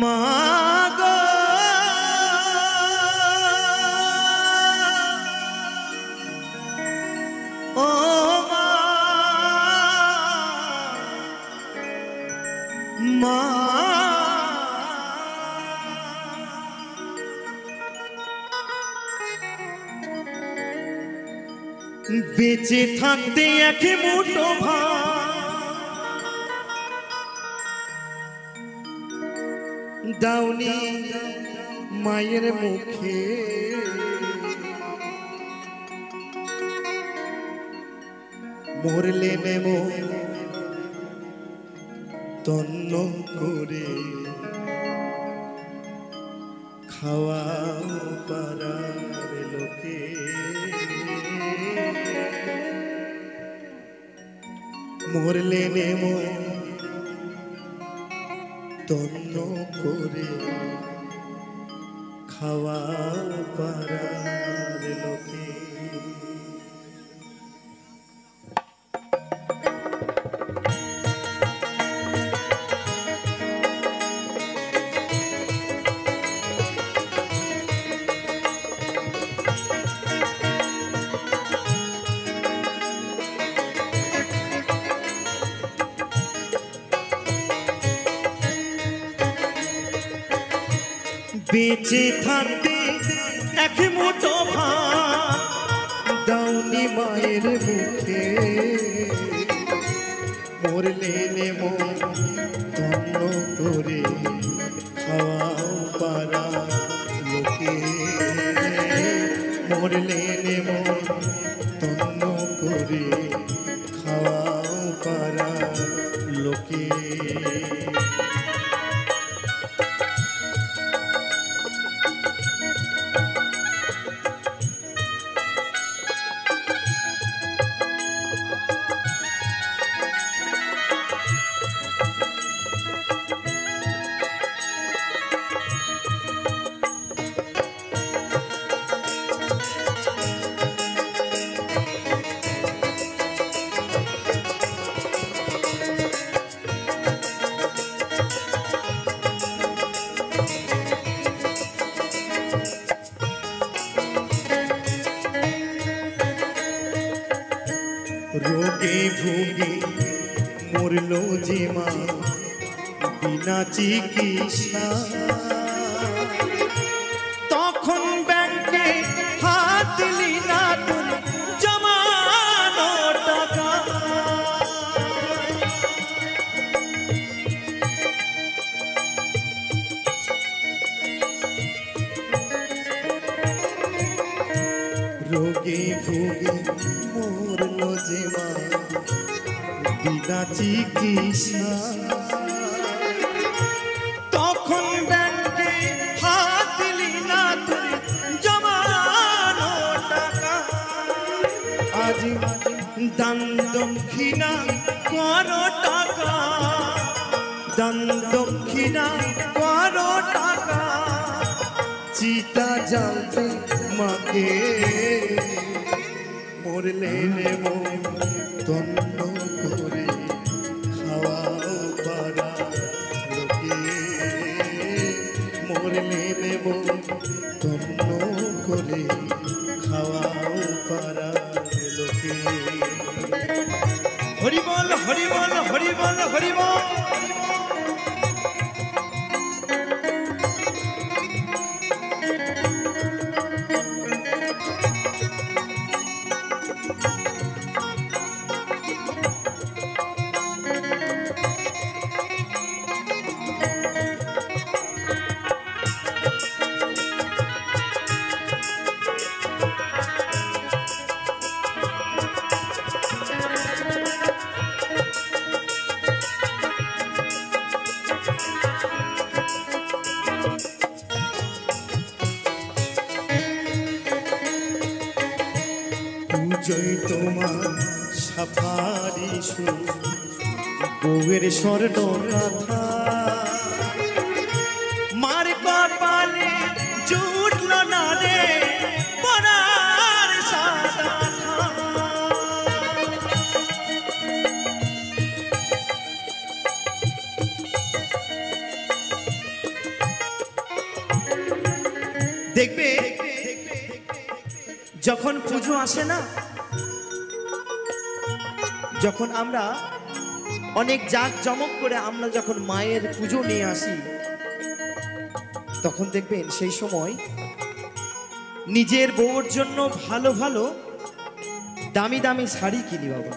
মাগো ও মা বেঁচে থাকতে এক মুঠো ভাত দাওনি মায়ের মুখে মরলে নেব তন্ন করে খাওয়া পাড়ার লোকে মরলে নেব তন্ন করে খাওয়া পাড়ার লোকে বেঁচে থাকতে এক মুঠো ভাত দাওনি মায়ের মুখে মরলে নেব তন্ন করে খাওয়াও পাড়া লোকে মরলে নেব তন্ন করে খাওয়াও পাড়া লোকে रोगे भोगे मरलो जे मा बिना चिकित्सा तखन बैंके हाथ दिली ना तुम जमानो टाका रोगे भोगे मरलो जे मा बिना चिकित्सा तखन बैंके हाथ दिली ना तुम जमानो टाका आज दान दक्षिणा करो टाका दान दक्षिणा करो टाका चिता জ্বালতে মাকে মরলে নেব তন্ন করে খাওয়াও পাড়া লোকে মরলে নেব তন্ন করে খাওয়াও পাড়া লোকে হরি বল হরি বল হরি বল হরি বল জয় তোমার সাফারি সুর বউয়ের স্বর্ণ গাথা মার কপালে জুটল না রে পরার সাদা যখন পুজো আসে না, যখন আমরা অনেক জাঁকজমক করে আমরা যখন মায়ের পুজো নিয়ে আসি, তখন দেখবেন সেই সময় নিজের বউর জন্য ভালো ভালো দামি দামি শাড়ি কিনি বাবা,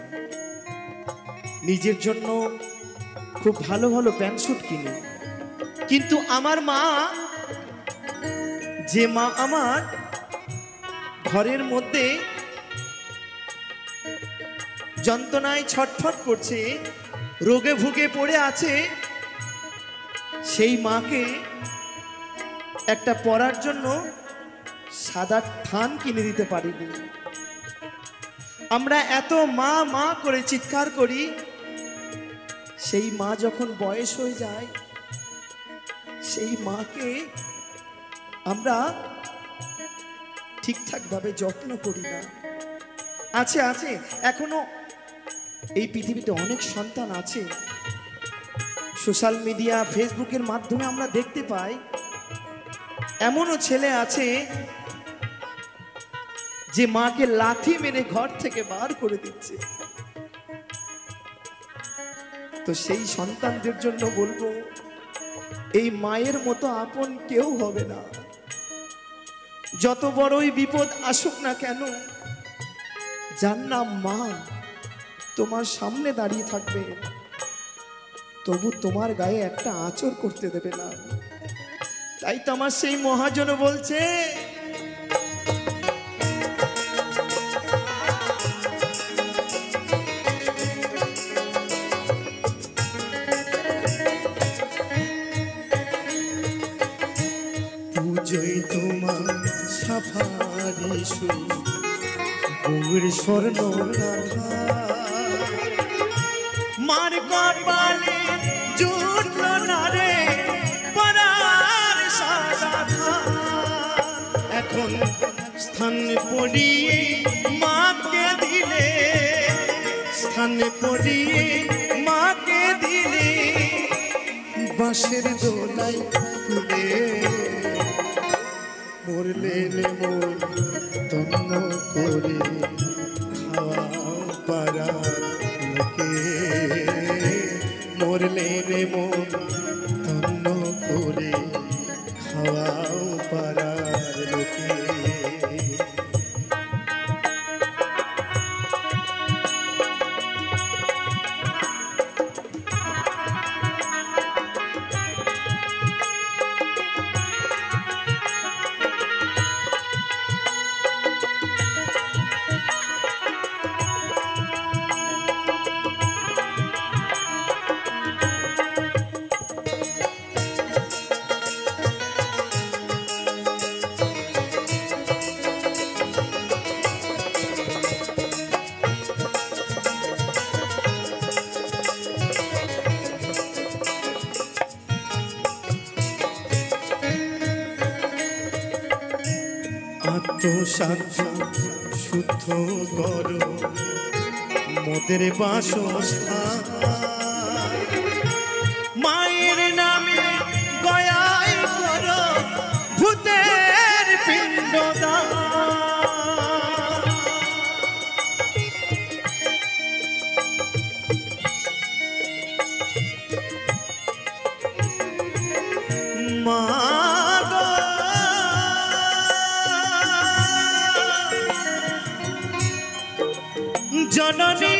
নিজের জন্য খুব ভালো ভালো প্যান্ট স্যুট কিনি। কিন্তু আমার মা, যে মা আমার ঘরের মধ্যে যন্ত্রণায় ছটফট করছে, রোগে ভুগে পড়ে আছে, সেই মাকে একটা পরার জন্য সাদা থান কিনে দিতে পারিনি। আমরা এত মা মা করে চিৎকার করি, সেই মা যখন বয়স হয়ে যায়, সেই মাকে আমরা ঠিকঠাক ভাবে যত্ন করি না। আছে আছে এখনো এই পৃথিবীতে অনেক সন্তান আছে, সোশ্যাল মিডিয়া ফেসবুকের মাধ্যমে আমরা দেখতে পাই, এমনও ছেলে আছে যে মাকে লাথি মেরে ঘর থেকে বার করে দিচ্ছে। তো সেই সন্তানদের জন্য বলবো, এই মায়ের মতো আপন কেউ হবে না। যত বড়ই বিপদ আসুক না কেন, যার নাম মা তোমার সামনে দাঁড়িয়ে থাকবে, তবু তোমার গায়ে একটা আঁচড় করতে দেবে না। তাই তো আমার সেই মহাজন বলছে, পুজোয় তোমার সাফারি বউয়ের স্বর্ণ মার কপালে জুটল না রে পরার সাদা। এখন স্থান পড়িয়ে মাকে দিলে, স্থান পড়িয়ে মাকে দিলে, বাঁশের দোলাই তুলে মরলে মন তন্ন করে খাওয়া পারা লোকে, মরলে মন তন্ন করে খাওয়া পারার লোকে। শুদ্ধ করো মোদের বাসস্থান, মায়ের নামে গয়াই করো ভূতের পিণ্ডদান। মা জননী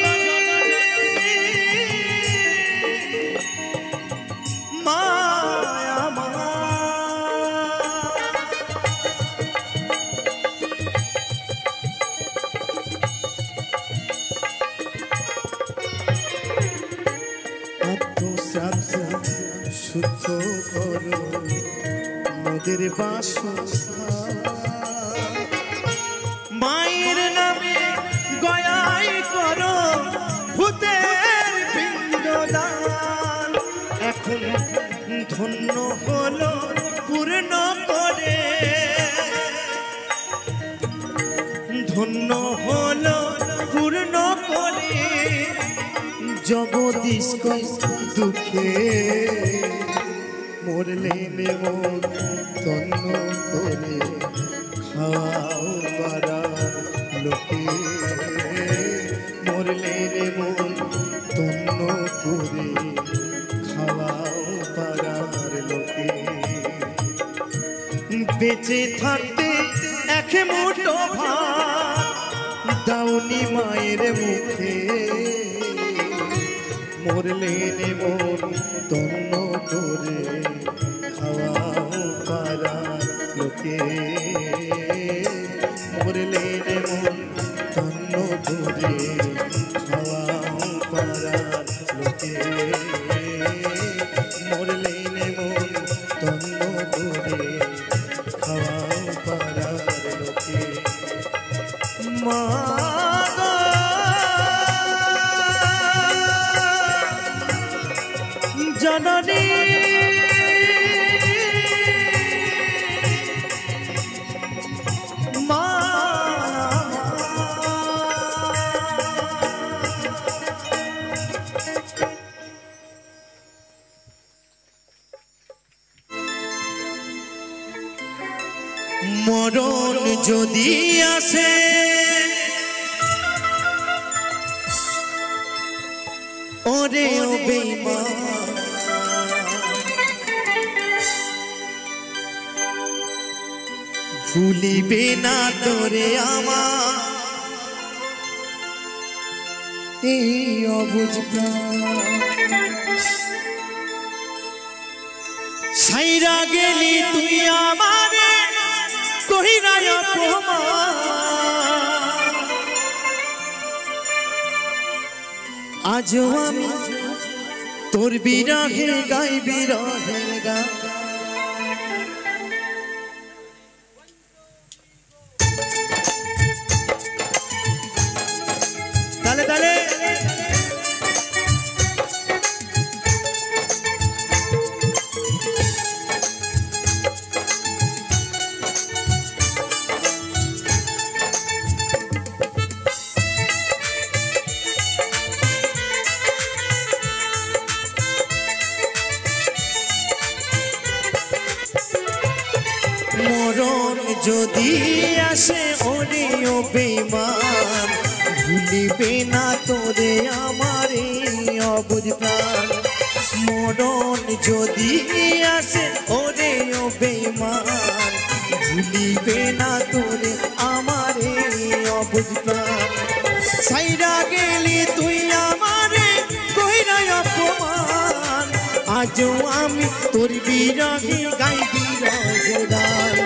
মায়া মা, আত্মশ্রাদ্ধ শুদ্ধ করো মোদের বাসস্থান, মায়ের নামে গয়াই করো ভূতের পিণ্ডদান। এখন ধন্য হলো পূর্ণ করে, ধন্য হলো পূর্ণ করে জগদীশ দুঃখে, মরলে মন তন্ন করে খাওয়াও পারা বেঁচে থাকতে এক মুঠো ভাত দাউনি মায়ের মুখে, মরলে মন তন্ন করে খাওয়াও পাড়ার লোকে, মরলে মন তন্ন করে খাওয়াও পাড়ার লোকে, মরলে মন তন্ন করে খাওয়াও পাড়ার লোকে। মা জননী মা মরণ যদি আসে ওরে ও বেঈমান, ভুলিবে না তোরে আমার এই অবুঝ সাইরা গেলি তুই আমারে কহিরা অপমান, আজও আমি তোর বিরহে গাই বিরহের গান। তালে তালে মরণ যদি আসে ওরে ও বেঈমান, ভুলিবে না তোরে আমার এই অবুঝ প্রাণ। মরণ যদি আসে ওরে ও বেঈমান, ভুলিবে না তোরে আমার এই অবুঝ প্রাণ। সাইরা গেলি তুই আমারে কইরা অপমান, আজও আমি তোর বিরহে গাই বিরহের গান।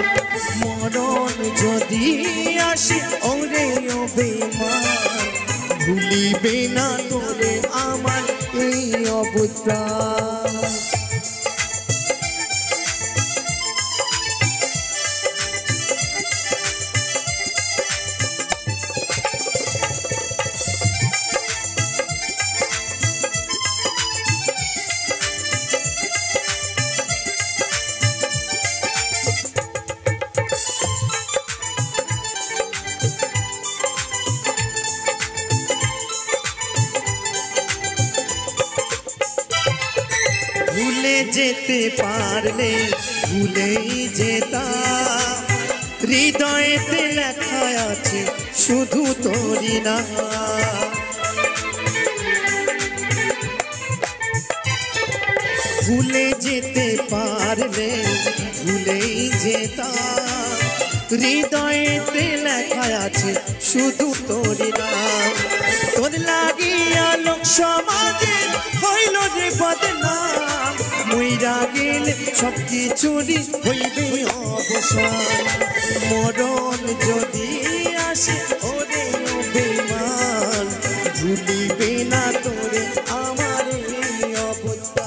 মরণ যদি আসে ওরে ও বেঈমান, ভুলিবে না তোরে আমার এই অবুঝ প্রাণ। ভুলে যেতে পারলে ভুলেই যেতাম, হৃদয়েতে লেখা আছে শুধু তোরই নাম। ভুলে যেতে পারলে ভুলেই যেতাম, হৃদয়েতে লেখা আছে শুধু তোরই নাম। তোর লাগিয়া লোক সমাজে হইল রে বদনাম, মইরা গেলে সব কিছুরই হইবে অবসান। মরণ যদি আসে ওরে ও বেঈমান, ভুলিবে না তোরে আমার এই অবস্থা।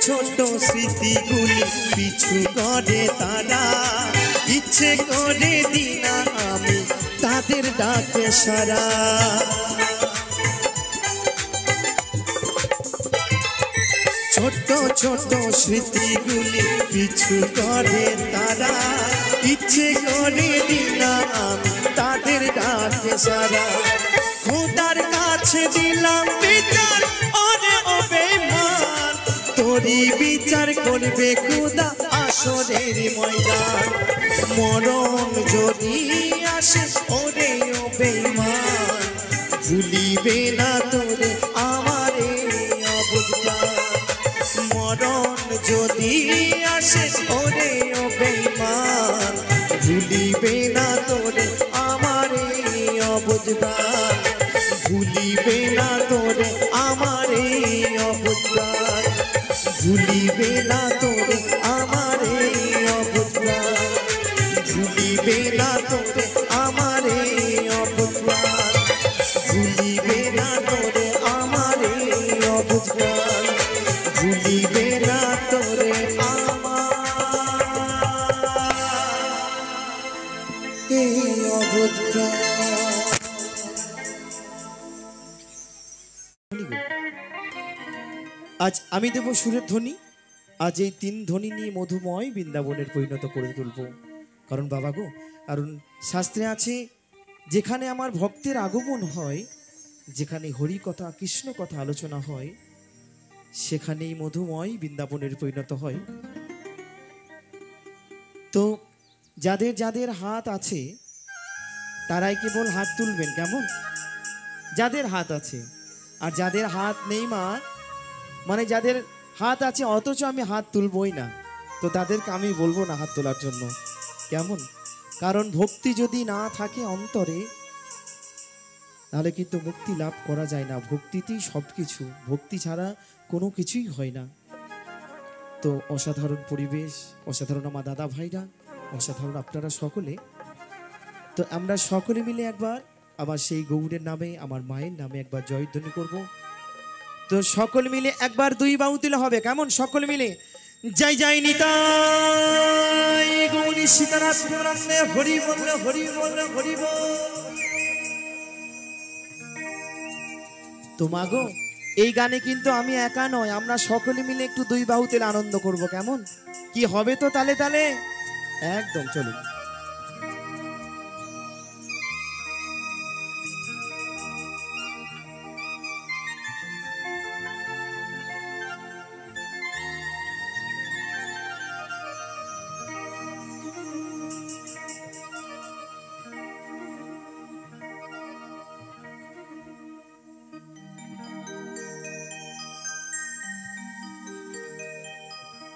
ছোট স্মৃতিগুলি পিছু করে তারা, ইচ্ছে করে দিনা আমি তাদের ডাকে সারা। ছোট ছোট স্মৃতিগুলি পিছু করে তারা, ইচ্ছে করে দিলাম তাদের ডাকে সারা। খোদার কাছে দিলাম বিচার, ওরে ও বেঈমান, তোরই বিচার করবে খোদা আসরের ময়দান। মরণ যদি আসে ওরে ও বেঈমান, ভুলিবে না তোরে আমার অবদান। মরণ যদি আসে ওরে ও বেঈমান, ভুলিবে না তোরে আমার অবদান। ভুলিবে না তোরে আমার অবদান, ভুলিবে না তোরে আমার অবদান, ভুলিবে না তোরে আমার অবদান, ভুলিবে না তোরে আমার অবদান, ভুলিবে না তোরে আমার অবদান। আজ আমি দেব সুরের ধ্বনি। আজ এই 3 ধ্বনি নিয়ে মধুময় বৃন্দাবনের পরিণত করে তুলব। কারণ বাবা গো, কারণ শাস্ত্রে আছে যেখানে আমার ভক্তের আগমন হয়, যেখানে হরি কথা কৃষ্ণ কথা আলোচনা হয়, সেখানেই মধুময় বৃন্দাবনের পরিণত হয়। তো যাদের যাদের হাত আছে তারাই কেবল হাত তুলবেন, কেমন? যাদের হাত আছে। আর যাদের হাত নেই মা, মানে যাদের হাত আছে অথচ আমি হাত তুলবই না, তো তাদেরকে আমি বলবো না হাত তোলার জন্য, কেমন? কারণ ভক্তি যদি না থাকে অন্তরে, তাহলে কিন্তু মুক্তি লাভ করা যায় না। ভক্তিতেই সব কিছু, ভক্তি ছাড়া কোনো কিছুই হয় না। তো অসাধারণ পরিবেশ, অসাধারণ আমার দাদা ভাইরা, অসাধারণ আপনারা সকলে। তো আমরা সকলে মিলে একবার আমার সেই গৌরের নামে, আমার মায়ের নামে একবার জয়ধ্বনি করব। তো সকল মিলে একবার 2 বাহু তুলে হবে, কেমন? সকল মিলে জয় জয় নিতাই গৌরী সীতারাম হরি বল, হরি বল, হরি বল। তো মাগো, এই গানে কিন্তু আমি একা নয়, আমরা সকলে মিলে একটু 2 বাহু তুলে আনন্দ করব, কেমন? কি হবে তো তালে তালে? একদম চলুন।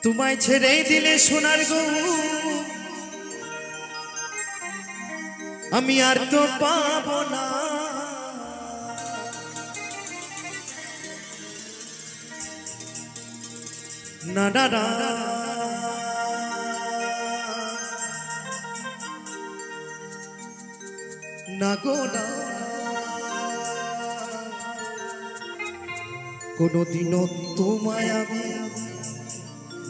তোমায় ছেড়ে দিলে সোনার গো, আমি আর তো পাবো না। না না না না গো না, কোনদিনও তোমায় আমি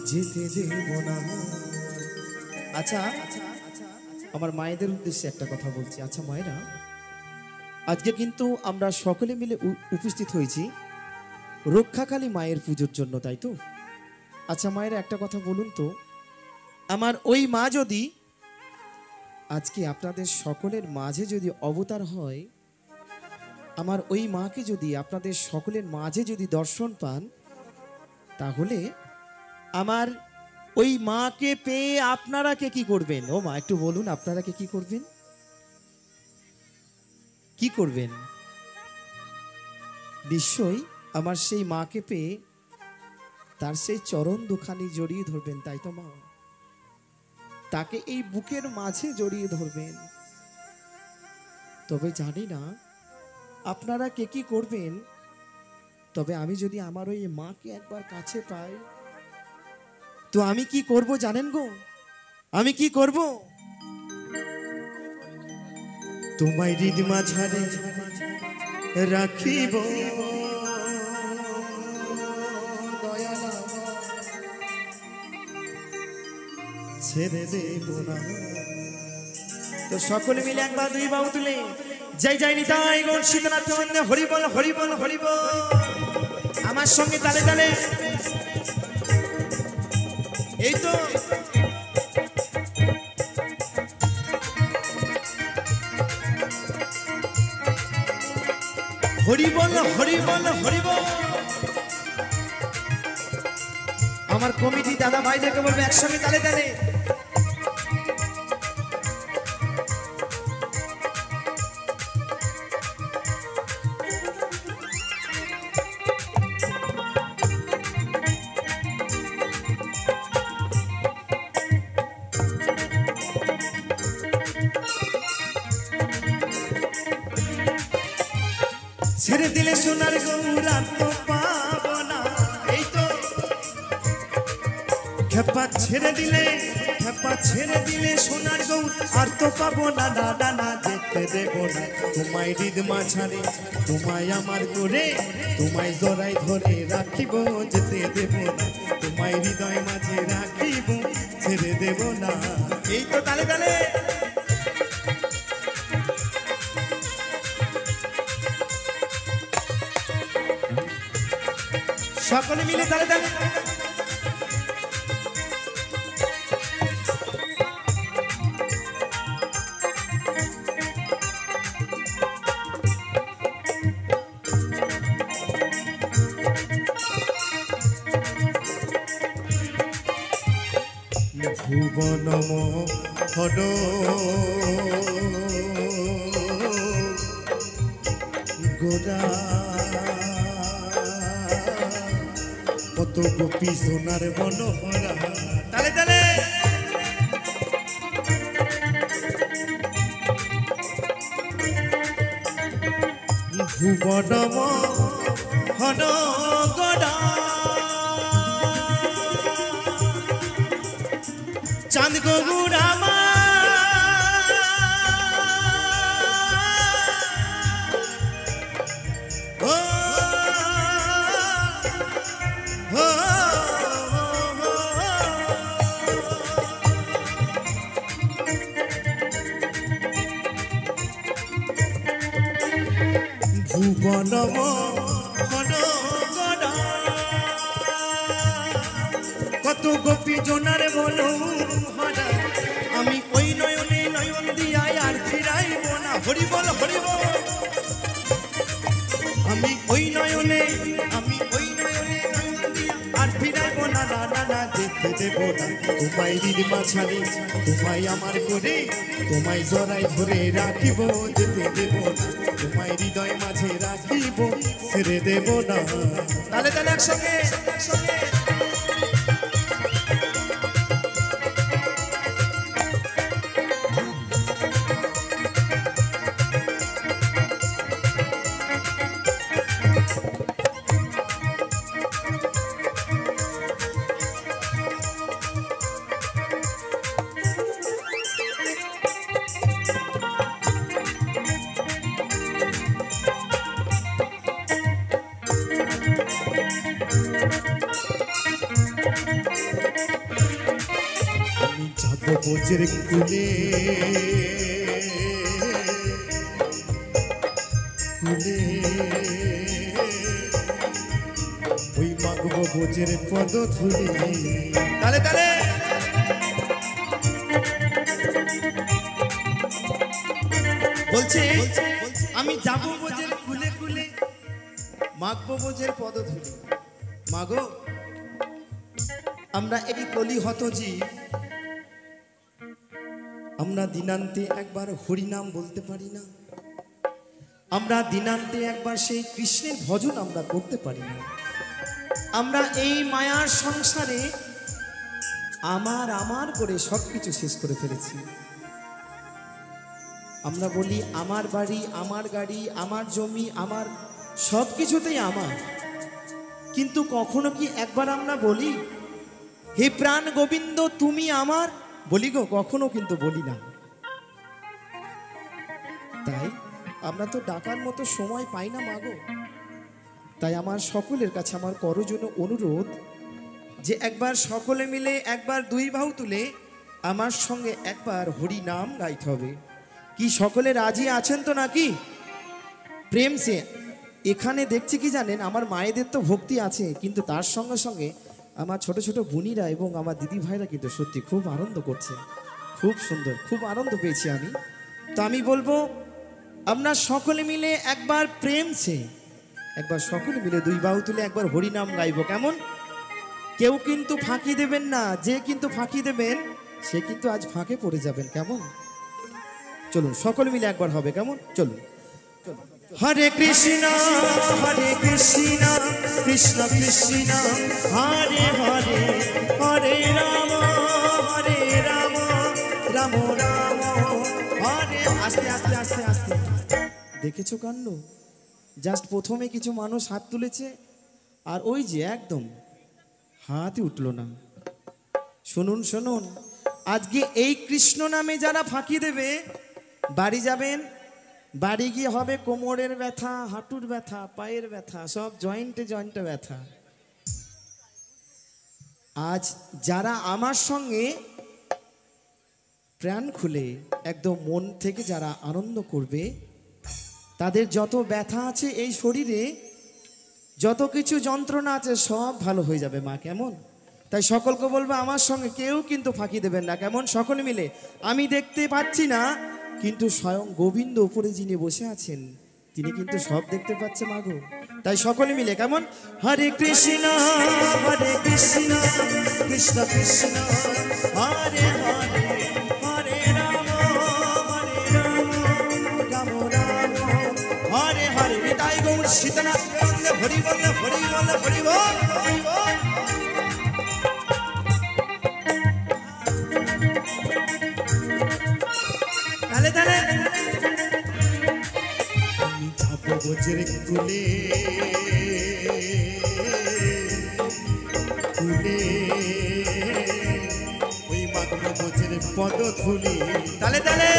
যেতে দেব না। আচ্ছা, আমার মায়েদের উদ্দেশ্যে একটা কথা বলছি। আচ্ছা মায়েরা, আজকে কিন্তু আমরা সকলে মিলে উপস্থিত হয়েছি রক্ষাকালী মায়ের পুজোর জন্য, তাই তো? আচ্ছা মায়েরা, একটা কথা বলুন তো, আমার ওই মা যদি আজকে আপনাদের সকলের মাঝে যদি অবতার হয়, আমার ওই মাকে যদি আপনাদের সকলের মাঝে যদি দর্শন পান, তাহলে আমার ওই মাকে পেয়ে আপনারা কে কি করবেন? ও মা, একটু বলুন, আপনারা কে কি করবেন? কি করবেন? নিশ্চয়ই আমার সেই মাকে পেয়ে তার সেই চরণ দুখানি জড়িয়ে ধরবেন, তাই তো মা? তাকে এই বুকের মাঝে জড়িয়ে ধরবেন। তবে জানি না আপনারা কে কি করবেন, তবে আমি যদি আমার ওই মাকে একবার কাছে পাই, তো আমি কি করব জানেন গো? আমি কি করব? তোমায় হৃদ মাঝারে রাখিব, ছেড়ে দেব না। তো সকলে মিলে একবার 2 বাহু তুলে জয় জয় নিতাই গৌর সীতানাথ বন্দে হরি বল, হরি বল, হরি বল। আমার সঙ্গে তালে তালে এই তো হরি বল হরি বল হরি বল। আমার কমিটি দাদা ভাইদেরকে বলবে একসঙ্গে তালে তালে। ছেড়ে দিলে সোনার গৌরা তো পাবো না। এই তো খেপা ছেড়ে দিলে সোনার গৌর আর তো পাবো না। না না না যেতে দেবো না তোমায় হৃদ মাঝারে, তোমায় আমার করে, তোমায় জড়াই ধরে রাখিব। যেতে দেবো না তোমায় হৃদয় মাঝে রাখিব, ছেড়ে দেবো না। এই তো তালে তালে সকলে মিলে তালে তালে। ভুবন মোহন গোরা কত গোপী সোনার মনোহরা। তালে তালে ভুবন মোহন গোরা চাঁদ গৌরা মা ভুবন মোহন গোরা কত গোপী জোনার বলো হারা। আমি ওই নয়নে নয়ন দিয়াই আর ফিরাইব না। হরি বল হরি বল। আমি ওই নয়নে নয়ন দিয়া আর ফিরাইব না। না না না যেতে দেব না তোমায় হৃদ মাঝারে, তোমায় আমার করে, তোমায় জড়াই ধরে রাখিব। যেতে দেব না তোমায় হৃদয় মাঝে রাখিব, ছেড়ে দেব না। তালে তালে একসঙ্গে বোঝের কুলে কুলে ওই মাগব বোঝের পদ ধুলি। তালে তালে বলছে আমি যাবো বোঝের কুলে কুলে, মাগব বোঝের পদ ধুলি। মাগো আমরা এই কলি হতজি, আমরা দিনান্তে একবার হরিনাম বলতে পারি না। আমরা দিনান্তে একবার সেই কৃষ্ণের ভজন আমরা করতে পারি না। আমরা এই মায়ার সংসারে আমার করে সবকিছু শেষ করে ফেলেছি। আমরা বলি আমার বাড়ি, আমার গাড়ি, আমার জমি, আমার সবকিছুতেই আমার। কিন্তু কখনো কি একবার আমরা বলি হে প্রাণ গোবিন্দ তুমি আমার? বলি গো, কখনো কিন্তু বলি না। তাই আমরা তো ডাকার মতো সময় পাই না মাগো। তাই আমার সকলের কাছে আমার করজন্য অনুরোধ যে একবার সকলে মিলে একবার দুই বাহু তুলে আমার সঙ্গে একবার হরি নাম গাইতে হবে। কি সকলে রাজি আছেন তো নাকি? প্রেম সে। এখানে দেখছি কি জানেন, আমার মায়েদের তো ভক্তি আছে, কিন্তু তার সঙ্গে সঙ্গে আমার ছোট ছোট বোনিরা এবং আমার দিদি ভাইরা কিন্তু সত্যি খুব আনন্দ করছে, খুব সুন্দর, খুব আনন্দ পেয়েছি আমি। তো আমি বলবো আপনার সকলে মিলে একবার প্রেম সে, একবার সকলে মিলে দুই বাহু তুলে একবার হরিনাম গাইবো, কেমন? কেউ কিন্তু ফাঁকি দেবেন না, যে কিন্তু ফাঁকি দেবেন সে কিন্তু আজ ফাঁকে পড়ে যাবেন, কেমন? চলুন সকলে মিলে একবার হবে, কেমন? চলুন। হরে কৃষ্ণ হরে কৃষ্ণ কৃষ্ণ কৃষ্ণ হরে হরে, হরে রাম রাম রাম হরে। আস্তে আস্তে আস্তে আস্তে, দেখেছো কাণ্ড? জাস্ট প্রথমে কিছু মানুষ হাত তুলেছে আর ওই যে একদম হাতই উঠলো না। শুনুন শুনুন, আজকে এই কৃষ্ণ নামে যারা ফাঁকি দেবে বাড়ি যাবেন, বাড়ি গিয়ে হবে কোমরের ব্যথা, হাঁটুর ব্যথা, পায়ের ব্যথা, সব জয়েন্টে জয়েন্টে ব্যথা। আজ যারা আমার সঙ্গে প্রাণ খুলে একদম মন থেকে যারা আনন্দ করবে, তাদের যত ব্যথা আছে এই শরীরে, যত কিছু যন্ত্রণা আছে সব ভালো হয়ে যাবে মা, কেমন? তাই সকলকে বলবো আমার সঙ্গে কেউ কিন্তু ফাঁকি দেবেন না, কেমন? সকলে মিলে, আমি দেখতে পাচ্ছি না কিন্তু স্বয়ং গোবিন্দ উপরে যিনি বসে আছেন তিনি কিন্তু সব দেখতে পাচ্ছেন মাগো। তাই সকলে মিলে কেমন? হরে কৃষ্ণ কৃষ্ণ কৃষ্ণ হরে হরে, হরে রাম রাম রাম হরে হরে। নিতাই গৌর সীতানাথ হরি বল হরি বল হরি বল। বজ্রে কুলে কুলে ওই মাত্র বজ্রে পদ ধুলি, তালে তালে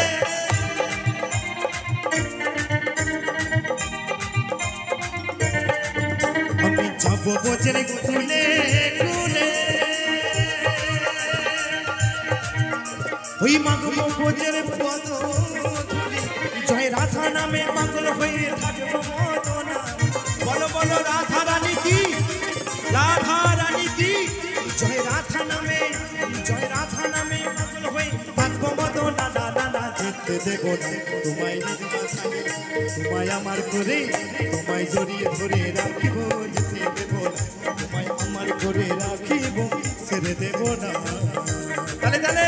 আমি যাব বজ্রে কুলে কুলে ওই মাত্র বজ্রে পদ ধুলি। জয় রাধা নামে পাগল হয়ে থাকবো মদনা, বলো বলো রাধা রানী কি, রাধা রানী কি। জয় রাধা নামে পাগল হয়ে থাকবো মদনা, না না না যেতে দেবো না তোমায়, তোমায় আমার করে তোমায় জড়িয়ে ধরে রাখিব, যেতে দেবো না তোমায় আমার করে রাখিব, ছেড়ে দেবো না। তালে তালে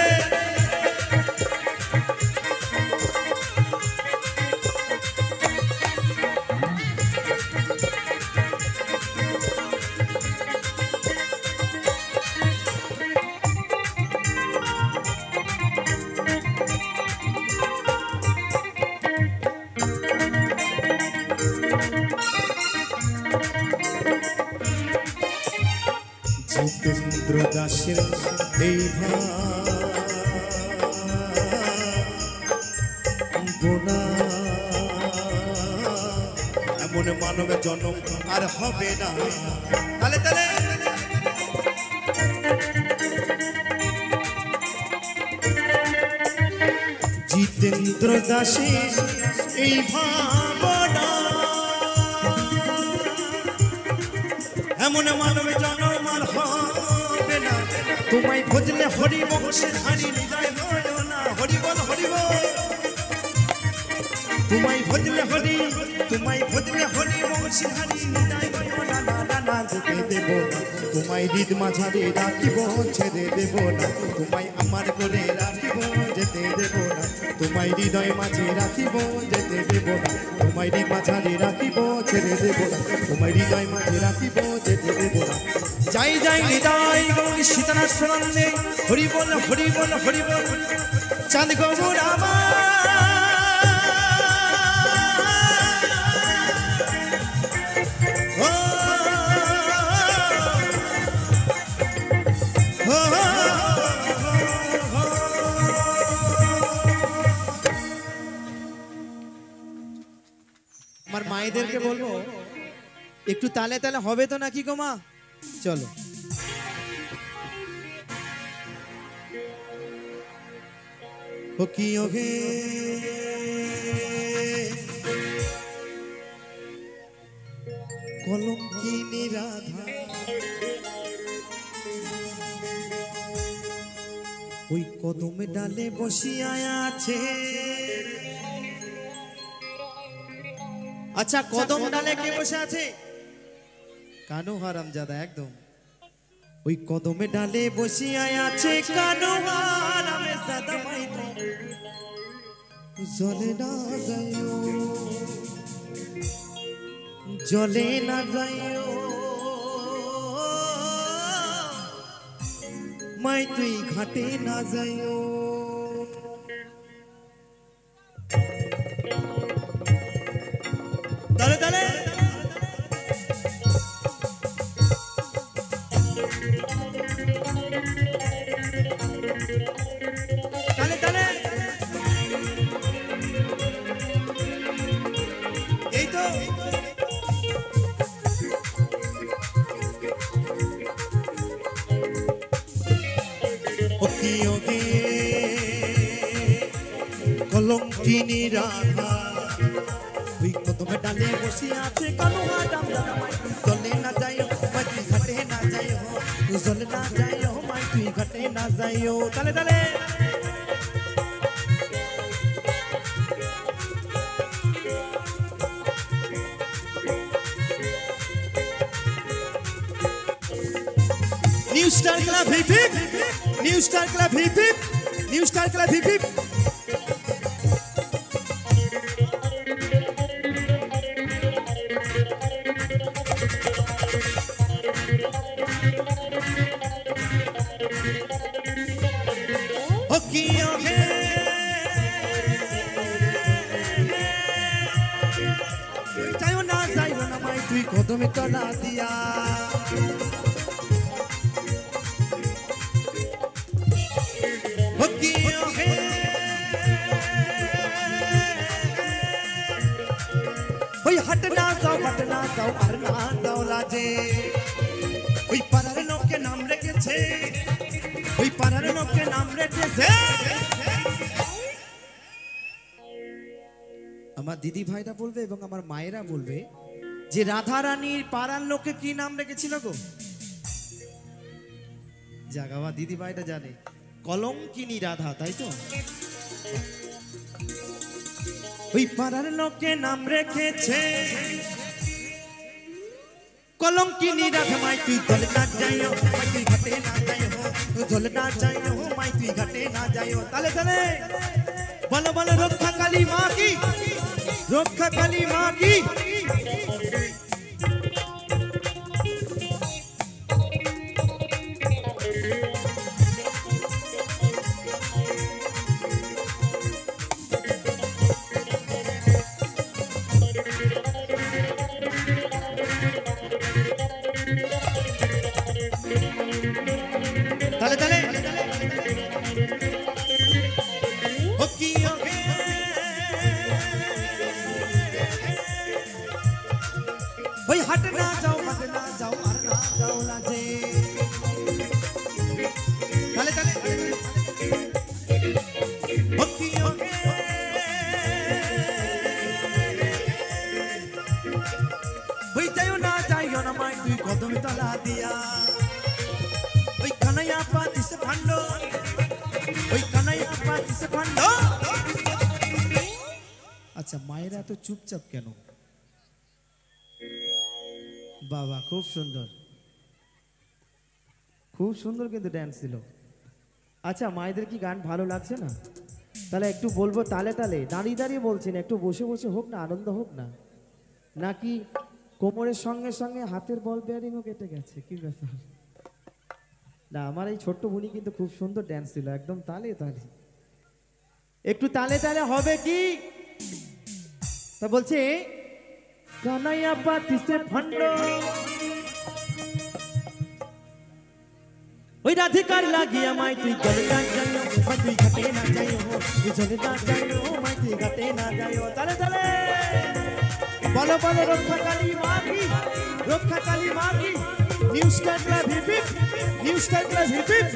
জিতেন্দ্র দাসের এই ভাবনা, এমন মানব জন্ম আর হবে না। তালে তালে জিতেন্দ্র দাসের এই ভাবনা, এমন মানব জন্ম আর হবে না। তোমায় ভজলে হরি বংশের হারি হৃদয় হয় না, হরি বল হরি বল। তোমায় ভজলে হরি বংশের হারি হৃদয় হয় না, না না যেতে দেব না তোমায়, হৃদ মাঝারে রাখিব, ছেড়ে দেব না তোমায় আমার করে রাখিব, যেতে দেব না তোমায় হৃদয় মাঝে রাখিব, যেতে দেব না তোমায় হৃদ মাঝারে রাখিব, ছেড়ে দেব না তোমায় হৃদয় মাঝে রাখিব, যেতে দেব না। যাই যাই হৃদয় গৌরী সীতানাথ প্রণন্দে, হরি বল হরি বল হরি বল। চাঁদ গৌর আমার আমার মায়েদেরকে বলবো একটু তালে তালে হবে তো নাকি গো মা? চলো ও কি ওহে কলঙ্কিনী রাধা কদমে ডালে বসিয়া আছে। আচ্ছা কদম ডালে কে বসে আছে? কানু হারামজাদা একদম। ওই কদমে ডালে বসিয়া আছে কানু হারামজাদা মাই জলে না যাইও, জলে না যাইও মাই তুই ঘাটে না যাইও। তালে তালে তালে তালে এই তো ওকি ওকি কলঙ্কিনী রাধা ওই কদমে ডালে বসে আছে কানু হারামজাদা মাই চলে না যাইও মাই তুই ঘাটে না যাইও, চলে না যাইও মাই তুই ঘাটে না যাইও। তালে তালে new star club hip hip, new star club hip hip, new star club hip hip. যাইও না যাইও না মাই তুই কদমে তলা দিয়া, ওই হাট না যাও আর না যাও লাজে। ওই পাড়ার লোকে নাম রেখেছে, ওই পাড়ার লোকে নাম রেখেছে। আমার দিদি ভাইরা বলবে এবং আমার মায়েরা বলবে যে রাধা রানীর পাড়ার লোকে কি নাম রেখেছিল গো? যাক আমার দিদি ভাইটা জানে, কলঙ্কিনী রাধা, তাই তো? ওই পাড়ার লোকে নাম রেখেছে কলঙ্কিনী রাধা মাই তুই জলে না যাইও, মাই তুই ঘাটে না যাইও, জলে না যাইও মাই তুই ঘাটে না যাইও। তালে তালে বলো বলো রক্ষা কালী মা কি, রক্ষা কালী মা কি। তালে তালে ওকি ওকে ওই হাট না যাও আর না যাও লাজে। তালে তালে ওকি ওকে ওই যাইও না মাই তুই কদমে তলা দিয়া। ওই কানাইয়া পাতিস ভান্ড, ওই কানাইয়া পাতিস ভান্ড। আচ্ছা মায়েরা তো চুপচাপ কেন? বাবা খুব সুন্দর, খুব সুন্দর কিন্তু ড্যান্স ছিল। আচ্ছা মায়েদের কি গান ভালো লাগছে না? তাহলে একটু বলবো তালে তালে, দাঁড়িয়ে দাঁড়িয়ে বলছেন, একটু বসে বসে হোক না, আনন্দ হোক না, নাকি কোমরের সঙ্গে সঙ্গে হাতের বল বেয়ারিংও কেটে গেছে? কি ব্যাপার? না আমার এই ছোট্ট বোনই কিন্তু খুব সুন্দর ড্যান্স ছিল, একদম তালে তালে। একটু তালে তালে হবে কি? তা বলছে কানাইয়া পাতিসে ভান্ড, ওই রাধিকার লাগিয়া মাই তুই জলে না যাইও, মাই তুই ঘাটে না যাইও, জলে না যাইও মাই তুই ঘাটে না যাইও। তালে তালে বলো বলো রক্ষা কালী মা কি, রক্ষা কালী মা কি। New star club hip hip, new star club hip hip.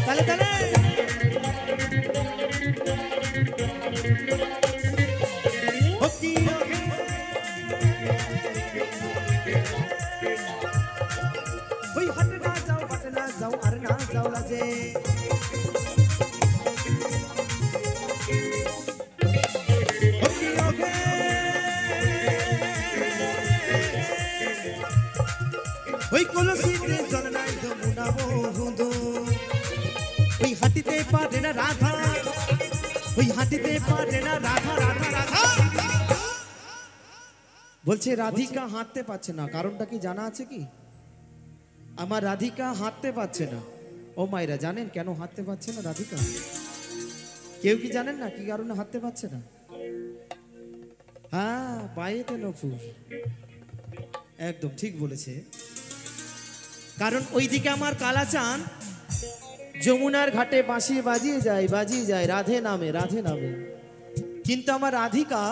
তালে তালে কলসিতে জল নাই যমুনা মধু ওই হাঁটিতে পারে না রাধা ওই হাঁটিতে পারে না রাধা রাধা রাধা বলছে রাধিকা হাঁটতে পারছে না কারণটা কি জানা আছে কি আমার রাধিকা হাঁটতে পারছে না ও মায়েরা জানেন কেন হাঁটতে পারছে না রাধিকা কেউ কি জানেন না কি কারণে হাঁটতে পারছে না হ্যাঁ পায়েতে নপুর একদম ঠিক বলেছে কারণ ওইদিকে আমার কালাচাঁদ যমুনার ঘাটে বাঁশি বাজিয়ে যায় রাধে নামে কিন্তু আমার রাধিকা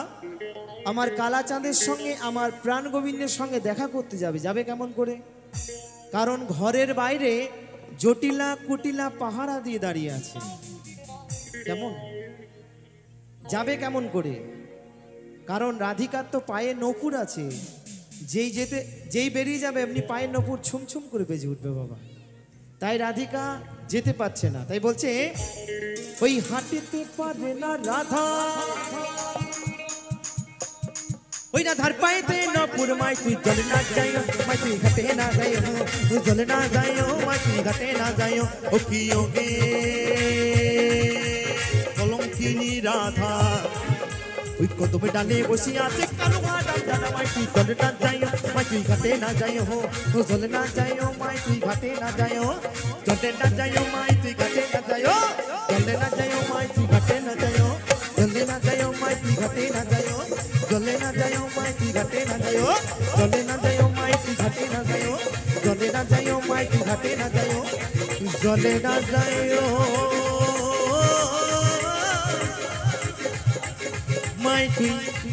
আমার কালাচাঁদের সঙ্গে আমার প্রাণ গোবিন্দের সঙ্গে দেখা করতে যাবে কেমন করে কারণ ঘরের বাইরে জটিলা কুটিলা পাহারা দিয়ে দাঁড়িয়ে আছে কেমন যাবে কেমন করে কারণ রাধিকার তো পায়ে নপুর আছে যেই বেরিয়ে যাবে এমনি পায়ের নপুর ছুমছুম করে বেজে উঠবে বাবা তাই রাধিকা যেতে পারছে না তাই বলছে ওই হাঁটিতে পারে না রাধা ওই রাধার পায়েতে নপুর মাই তুই জল না যাইও মাই তুই ঘাটে না যাইও জল না যাইও মাই তুই ঘাটে না যাইও ও কি ওগে কলঙ্কিনী রাধা ওই কদমে ডালে বসে আছে কালুয়া ডান্ডা মাই তুই জল না যাইও মাই তুই ঘাটে না যাইও জল না যাইও মাই তুই ঘাটে না যাইও জলে না যাইও মাই তুই ঘাটে না যাইও জলে না যাইও মাই তুই ঘাটে না যাইও জলে না যাইও মাই তুই ঘাটে না যাইও জলে না যাইও মাই তুই ঘাটে না যাইও জলে না যাইও মাই তুই ঘাটে না যাইও জলে না যাইও মাই তুই ঘাটে না যাইও জলে না যাইও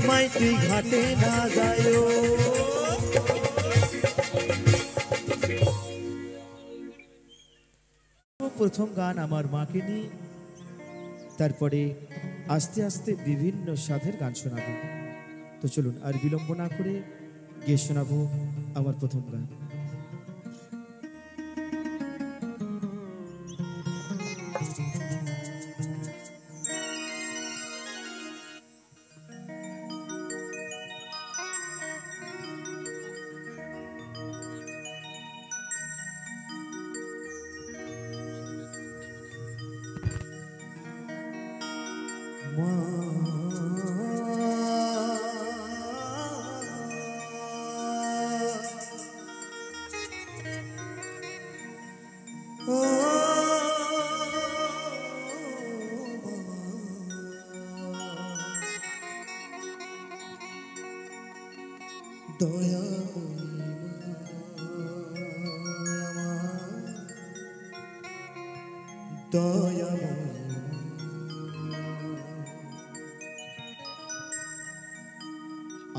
মাই তুই ঘাটে না যাইও প্রথম গান আমার মাকে নিয়ে তারপরে আস্তে আস্তে বিভিন্ন সাধের গান শোনাবো তো চলুন আর বিলম্ব না করে গিয়ে শোনাবো আমার প্রথম গান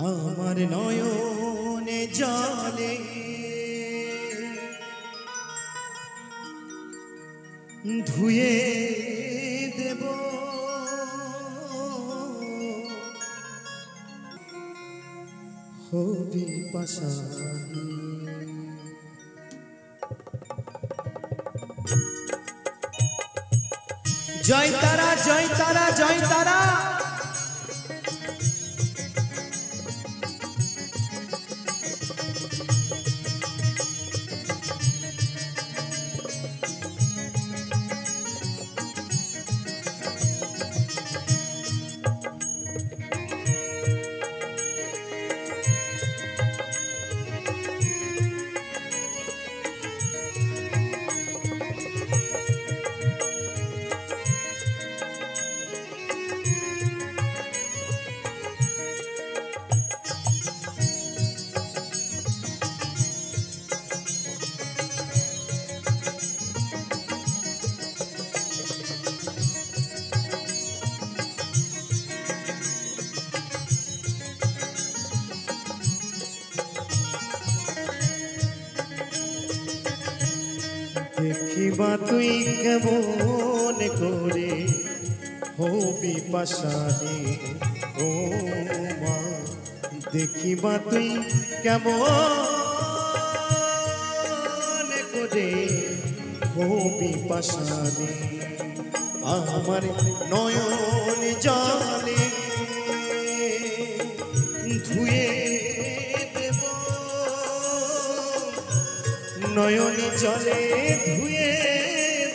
আমার নয়নে জলে ধুয়ে দেব হবি পাশানি জয় তারা জয় তারা জয় তারা দেখিবা তুই কেমন করে হবি পাশানি ও মা দেখিবা তুই কেমন করে হবি পাশানি আমার নয়ন জলে ধুয়ে দেব নয়নে জলে ধুয়ে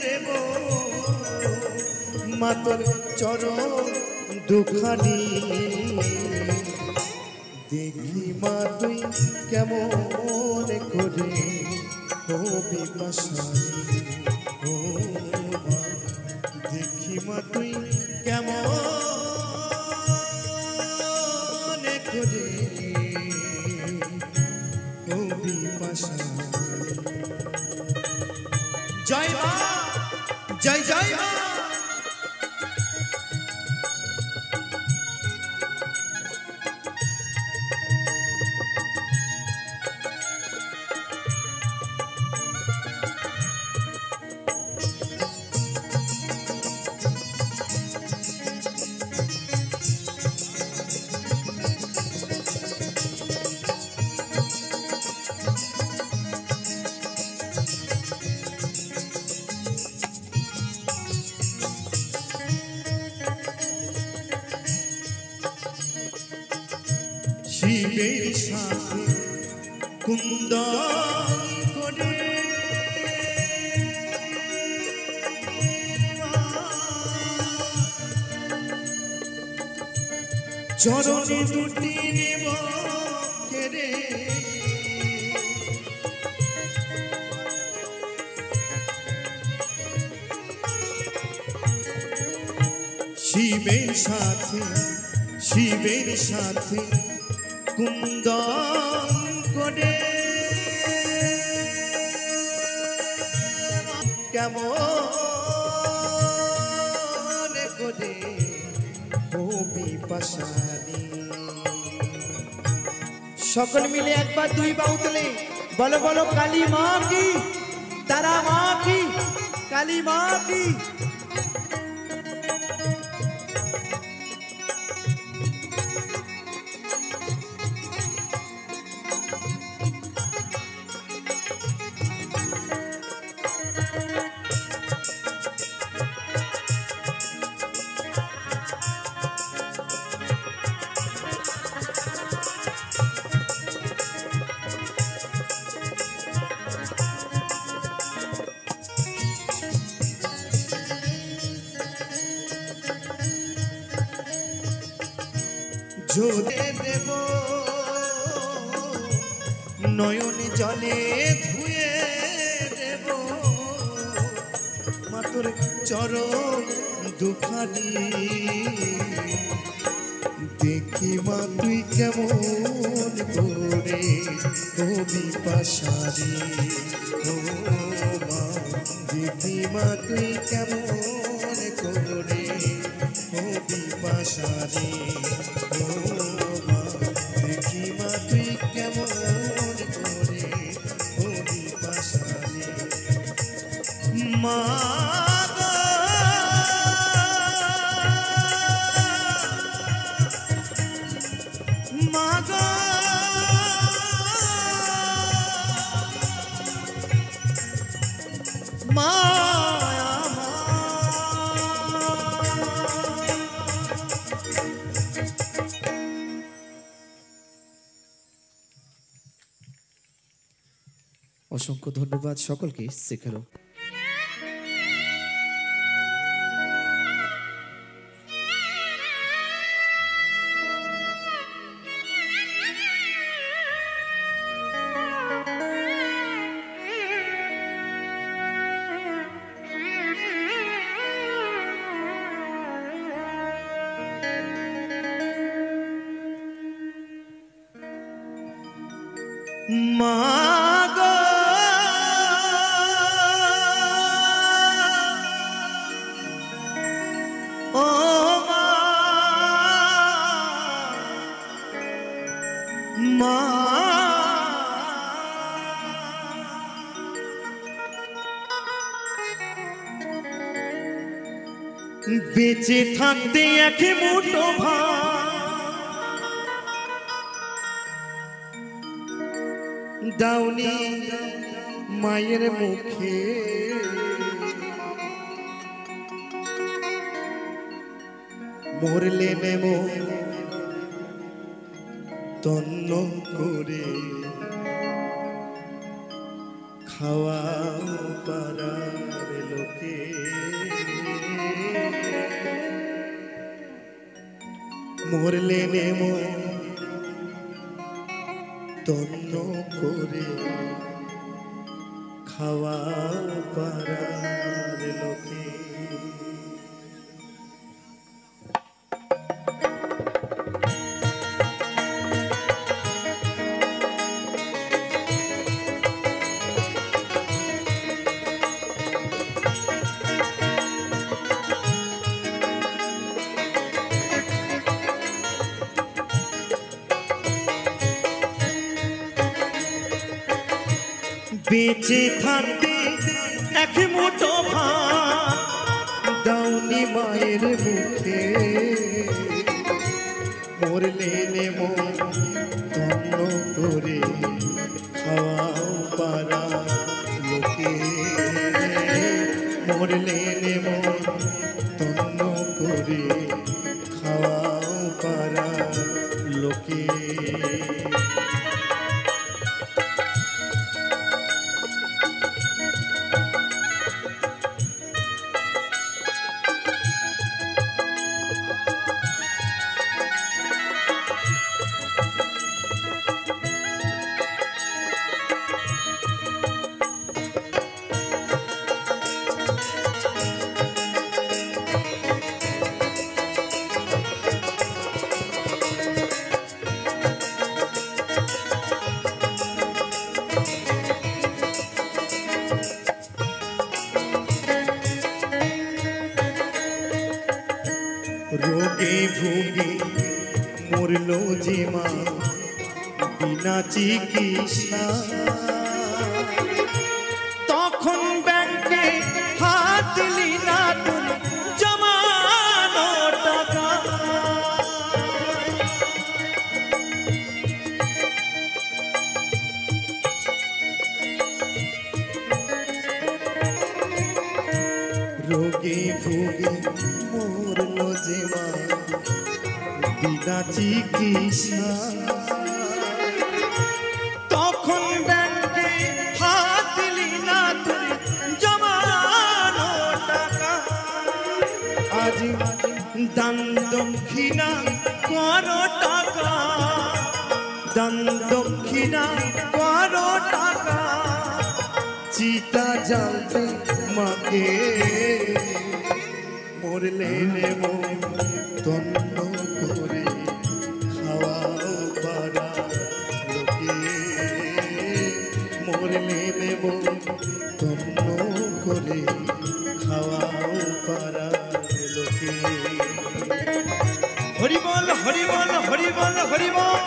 দেব মাতর চরণ দুখানি দেখি মা তুই কেমন করে হবি পাশানি ও মা দেখি মা তুই কেমন করে হবি পাশানি জয় মা জয় জয় মা শিবের সাথে কুন্দন করে চরণে দুটি নেব কেড়ে শিবের সাথে কুন্দন করে কেমন করে হবি পাশানি সকল মিলে একবার দুই বাহু তুলে বলো বলো কালী মা কি তারা মা কি কালী মা কি জোরে দেব নয়নে জলে ধুয়ে দেব মাতর চরণ দুখানি দেখি মা তুই কেমন করে হবি পাশানি ও মা দেখি মা তুই কেমন করে হবি পাশানি অসংখ্য ধন্যবাদ সকলকে শেখালো মা বেঁচে থাকতে এক মুঠো ভাত দাউনি মায়ের মুখে মরলে নেব তন্ন করে খাওয়া পাড়ার লোকে মরলে নেমো তন্ন করে খাওয়া পাড়ার লোকে বেঁচে থাকতে এক মুঠো ভাত দাউনি মায়ের মুখে মরলে নেমো তন্ন করে খাওয়াও পাড়া লোকে মরলে নেমো তন্ন করে খাওয়াও পাড়া লোকে रोगे भोगे मरलो जे मा बिना चिकित्सा तखन बैंके हाथ लिना तुम जमानो टाका रोगे भोगे मरलो जे मा बिना चिकित्सा तखन बैंके हाथ लिना तुम जमानो टाका आज दान दक्षिणा करो टाका दान दक्षिणा करो टाका चिता जालते माके मरले नेमो तन्न करे खाওয়াও পাড়া লোকে মরলে নেমো তন্ন করে খাওয়াও পাড়া লোকে হরি বল হরি বল হরি বল হরি বল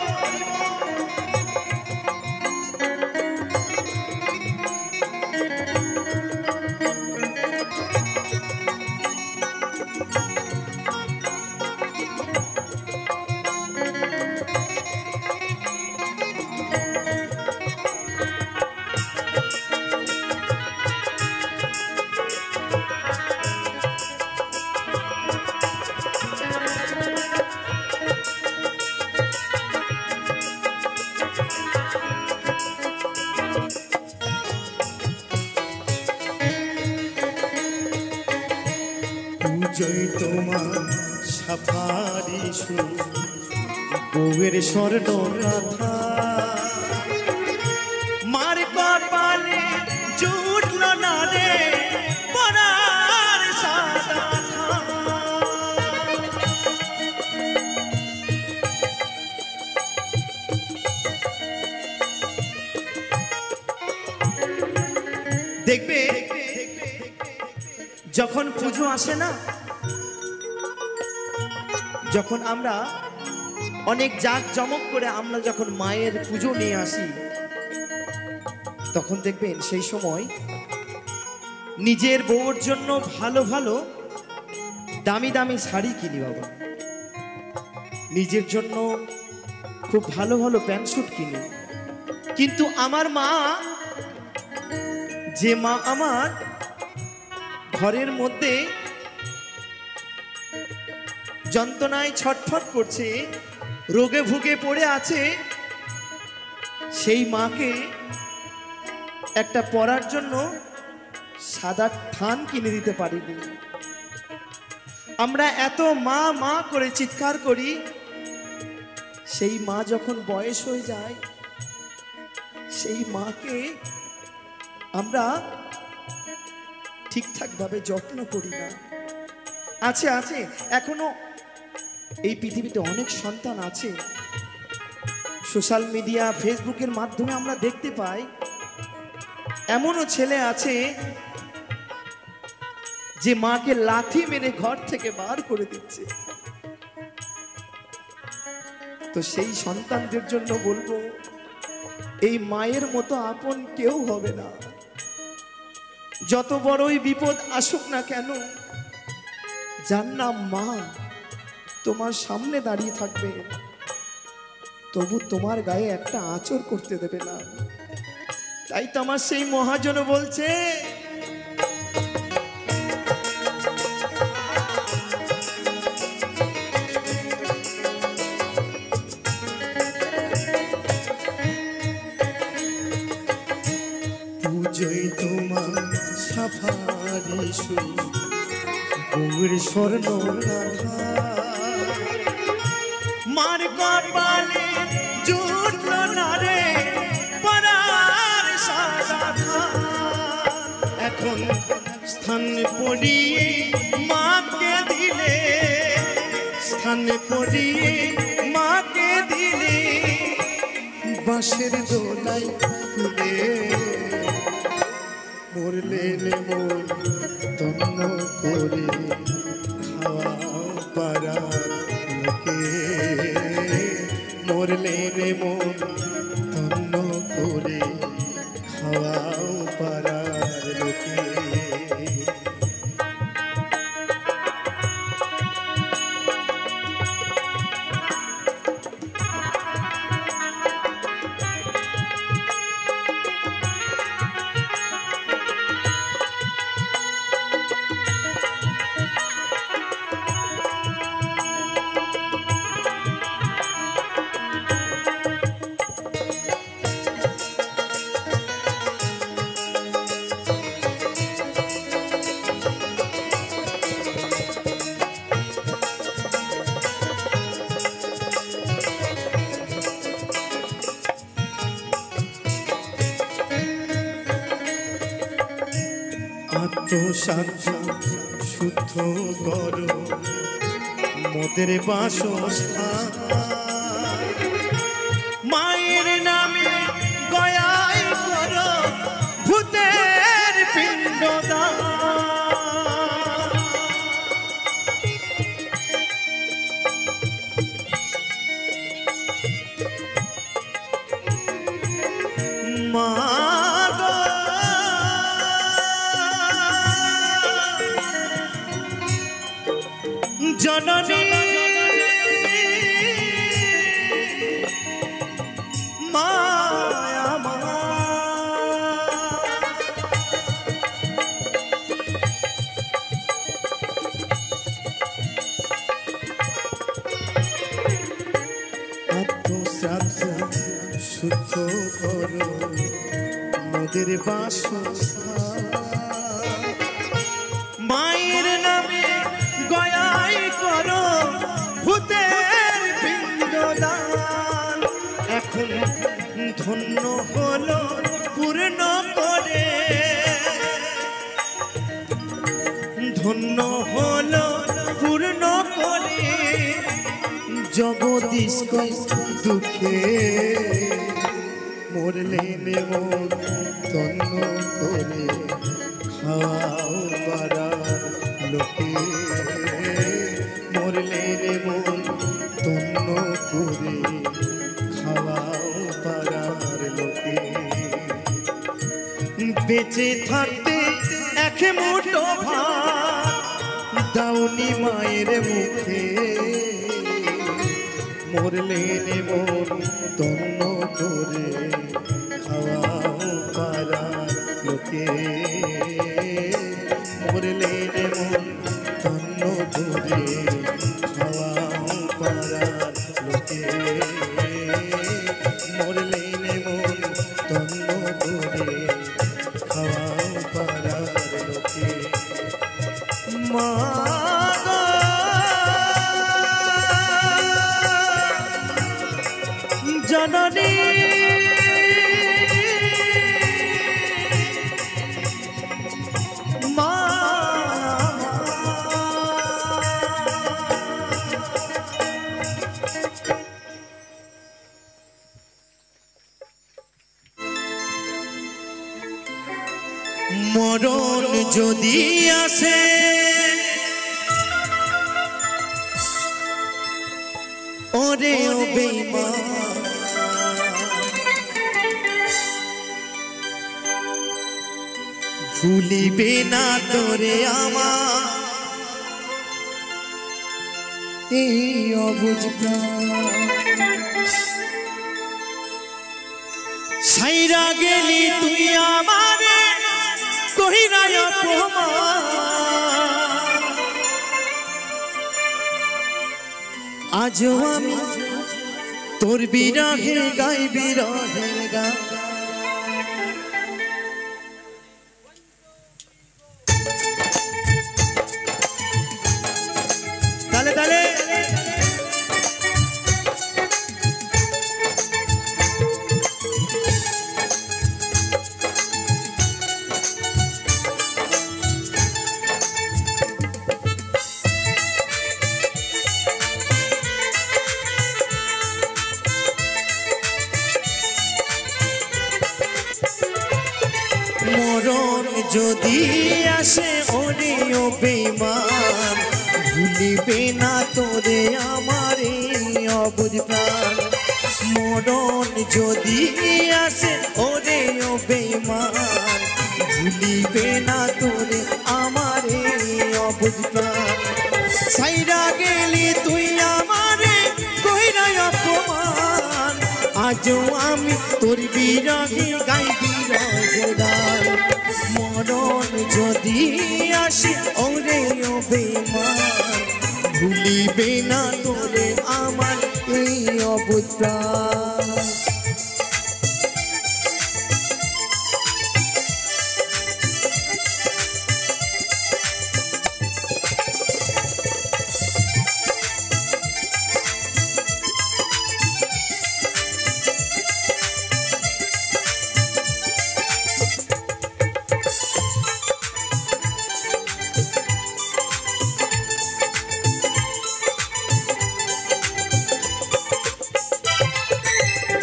জয় তোমার সাফারি সুর বউয়ের স্বর্ণ গাথা মার কপালে জুটল না রে পরার সাদা দেখবে যখন পুজো আসে না যখন আমরা অনেক জাঁকজমক করে আমরা যখন মায়ের পুজো নিয়ে আসি তখন দেখবেন সেই সময় নিজের বউর জন্য ভালো ভালো দামি দামি শাড়ি কিনি বাবা নিজের জন্য খুব ভালো ভালো প্যান্ট স্যুট কিনি কিন্তু আমার মা যে মা আমার ঘরের মধ্যে যন্ত্রণায় ছটফট করছে রোগে ভুগে পড়ে আছে সেই মাকে একটা পরার জন্য সাদা থান কিনে দিতে পারিনি। আমরা এত মা মা করে চিৎকার করি, সেই মা যখন বয়স হয়ে যায় সেই মাকে আমরা ঠিকঠাক ভাবে যত্ন করি না। আছে আছে এখনো এই পৃথিবীতে অনেক সন্তান আছে, সোশ্যাল মিডিয়া ফেসবুকের মাধ্যমে আমরা দেখতে পাই এমনও ছেলে আছে যে মাকে লাথি মেরে ঘর থেকে বার করে দিচ্ছে। তো সেই সন্তানদের জন্য বলবো, এই মায়ের মতো আপন কেউ হবে না। যত বড়ই বিপদ আসুক না কেন, যার নাম মা তোমার সামনে দাঁড়িয়ে থাকবে, তবু তোমার গায়ে একটা আঁচড় করতে দেবে না। তাই তো আমার সেই মহাজন বলছে, পুজোই তোমার সাফারি সুর স্বর্ণ মার কপালে জুটলো না রে পরার সাদা। এখন স্থান পড়িয়ে মাকে দিলে, স্থান পড়িয়ে মাকে দিলে, বাঁশের দোলাই তুলে মরলে মন তন্ন করে খাওয়া পারার লোকে, মরলে মন তন্ন করে খাওয়াও পারার লোকে। শুদ্ধ করো মোদের বাসস্থান, মায়ের নামে গয়ায় করো ভূতের পিণ্ডদান। মা জননী মায়া মা, আত্মশ্রাদ্ধ শুদ্ধ করো মোদের বাসস্থান, মায়ের নামে গয়াই করো ভূতের পিণ্ডদান। এখন ধন্য হলো পূর্ণ করে, ধন্য হলো পূর্ণ করে জগদীশ দুঃখে, মরলে মন তন্ন করে খাওয়াও পারার লোকে, মরলে মন তন্ন করে খাওয়াও পারার লোকে। বেঁচে থাকতে এক মুঠো ভাত দাওনি মায়ের মুখে, মরলে মন তন্ন করে খাওয়াও পারার লোকে, মরলে মন তন্ন করে খাওয়াও পারার লোকে, মরলে মন তন্ন করে জননী মা মরণ যদি আসে ওরে ও বেঈমান ভুলিবে না তোরে আমার এই অবুঝ সাইরা গেলি তুই আমারে কহিরা অপমান আজও আমি তোর বিরহে গাই বিরহের গান তালে তালে মরণ যদি আসে ওরে ও বেঈমান ভুলিবে না তোরে আমার এই অবুঝ প্রাণ মরণ যদি আসে ওরে ও বেঈমান ভুলিবে না তোরে আমার এই অবুঝ প্রাণ সাইরা গেলি তুই আমারে কইরা অপমান আজও আমি তোর বিরহে গাই বিরহের গান মরণ যদি আসে ওরে ও বেঈমান ভুলিবে না তোরে আমার এই অবুঝ প্রাণ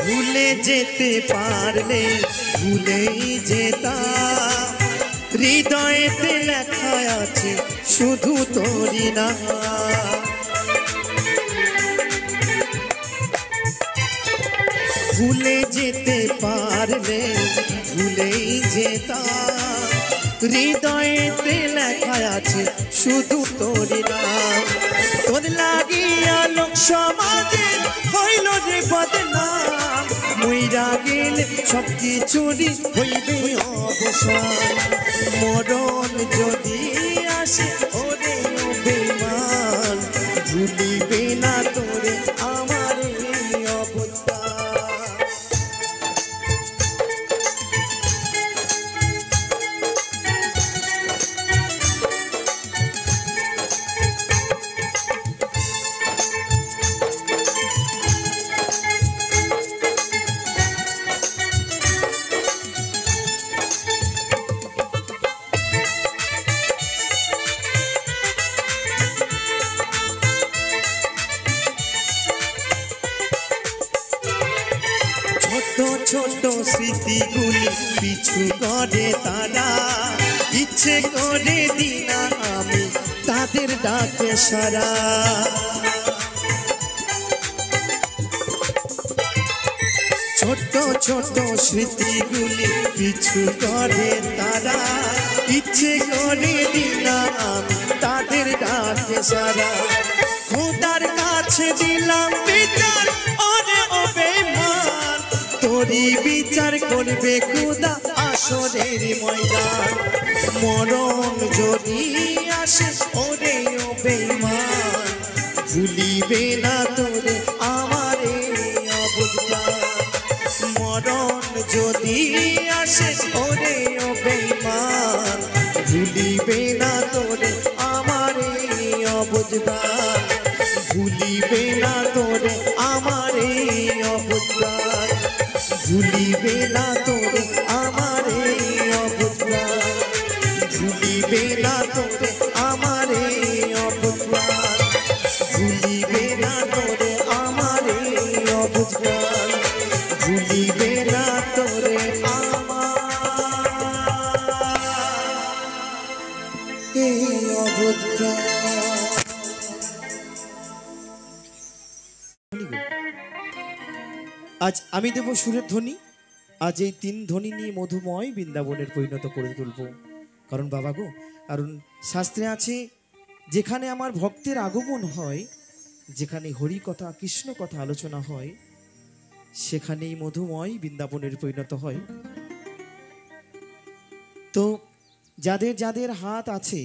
ভুলে যেতে পারলে ভুলেই যেতাম হৃদয়েতে লেখা আছে শুধু তোরই নাম ভুলে যেতে পারলে ভুলেই যেতাম হৃদয়েতে লেখা আছে শুধু তোরই নাম তোর লাগিয়া লোক সমাজে হইল রে বদনাম মইরা গেলে সব কিছুরই হইবে অবসান মরণ যদি আসে ওরে ও বেঈমান ভুলিবে না তোরে আমার এই অবস্থা ছোট স্মৃতিগুলি পিছু করে তারা ইচ্ছে করে দিনা আমি তাদের ডাকে সারা ছোট ছোট স্মৃতিগুলি পিছু করে তারা ইচ্ছে করে দিনা আমি তাদের ডাকে সারা খোদার কাছে দিলাম বিচার ওরে ও বেঈমান তোরই বিচার করবে খোদা আসরের ময়দান মরণ যদি আসে ওরে ও বেঈমান ভুলিবে না তোরে আমার এই অবুঝ প্রাণ মরণ যদি আসে ওরে ও বেঈমান ভুলিবে না তোরে আমার এই অবুঝ প্রাণ ভুলিবে না তোরে আমার এই অবুঝ অবুঝ প্রাণ ভুলিবে না তোরে আমারে অবুঝ প্রাণ ভুলিবে না তোরে আমারে অবুঝ প্রাণ ভুলিবে না তোরে আমারে অবুঝ প্রাণ ভুলিবে না তোরে আমারে অবুঝ প্রাণ। আজ আমি দেব সুরের ধ্বনি। আজ এই 3 ধ্বনি নিয়ে মধুময় বৃন্দাবনের পরিণত করে তুলব। কারণ বাবা গো, কারণ শাস্ত্রে আছে যেখানে আমার ভক্তের আগমন হয়, যেখানে হরি কথা কৃষ্ণ কথা আলোচনা হয়, সেখানেই মধুময় বৃন্দাবনের পরিণত হয়। তো যাদের যাদের হাত আছে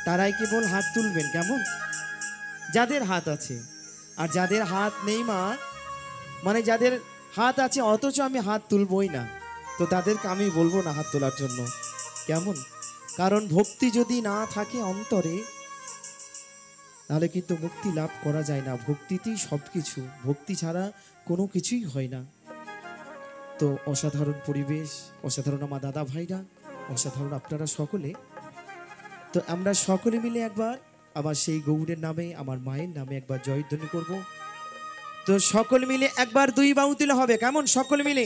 তারাই কেবল হাত তুলবেন, কেমন? যাদের হাত আছে। আর যাদের হাত নেই মা, মানে যাদের হাত আছে অথচ আমি হাত তুলবই না, তো তাদেরকে আমি বলবো না হাত তোলার জন্য, কেমন? কারণ ভক্তি যদি না থাকে অন্তরে, তাহলে কিন্তু মুক্তি লাভ করা যায় না। ভক্তিতেই সব কিছু, ভক্তি ছাড়া কোনো কিছুই হয় না। তো অসাধারণ পরিবেশ, অসাধারণ আমার দাদা ভাইরা, অসাধারণ আপনারা সকলে। তো আমরা সকলে মিলে একবার আমার সেই গৌরের নামে, আমার মায়ের নামে একবার জয়ধ্বনি করব। তো সকল মিলে একবার 2 বাহু তুলে হবে, কেমন? সকল মিলে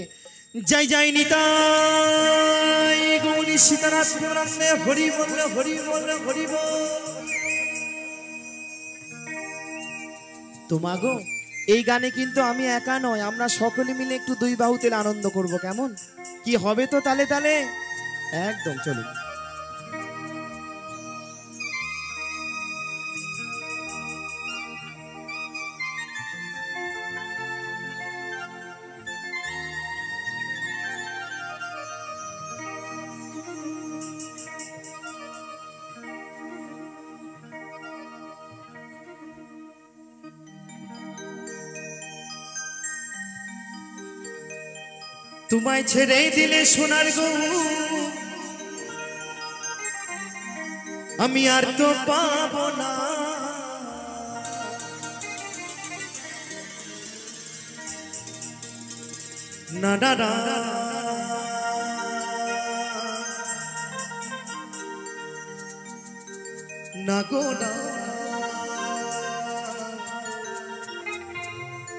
জয় জয় নিতাই গৌরী সীতানাথ প্রেমানন্দে হরি বল হরি বল হরি বল। তো মাগো, এই গানে কিন্তু আমি একা নয়, আমরা সকলে মিলে একটু 2 বাহু তুলে আনন্দ করব, কেমন? কি হবে তো তালে তালে? একদম চলুন। তোমায় ছেড়ে দিলে সোনার গো আমি আর তো পাবো না, না না না না গো না,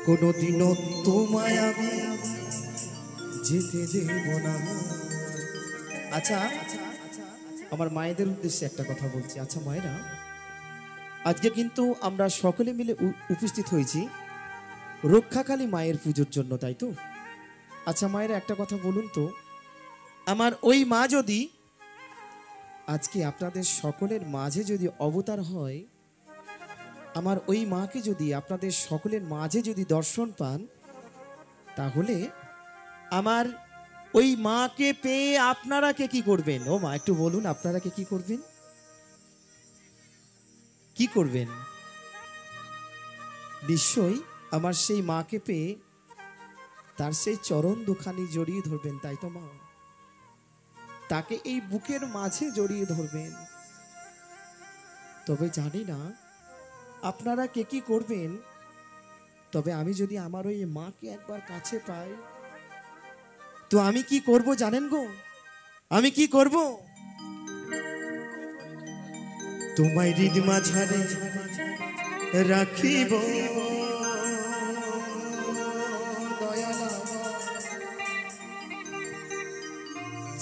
কোনদিনও তোমায় আমি যেতে দেব না। আচ্ছা, আমার মায়েদের উদ্দেশ্যে একটা কথা বলছি। আচ্ছা মায়েরা, আজকে কিন্তু আমরা সকলে মিলে উপস্থিত হয়েছি রক্ষাকালী মায়ের পুজোর জন্য, তাই তো? আচ্ছা মায়েরা, একটা কথা বলুন তো, আমার ওই মা যদি আজকে আপনাদের সকলের মাঝে যদি অবতার হয়, আমার ওই মাকে যদি আপনাদের সকলের মাঝে যদি দর্শন পান, তাহলে আমার ওই মাকে পেয়ে আপনারা কে কি করবেন? ও মা, একটু বলুন, আপনারা কে কি করবেন? কি করবেন? নিশ্চয়ই আমার সেই মাকে পেয়ে তার সেই চরণ দুখানি জড়িয়ে ধরবেন, তাই তো মা? তাকে এই বুকের মাঝে জড়িয়ে ধরবেন। তবে জানি না আপনারা কে কি করবেন, তবে আমি যদি আমার ওই মাকে একবার কাছে পাই, তো আমি কি করব জানেন গো? আমি কি করব? তোমায় হৃদ মাঝারে রাখিব,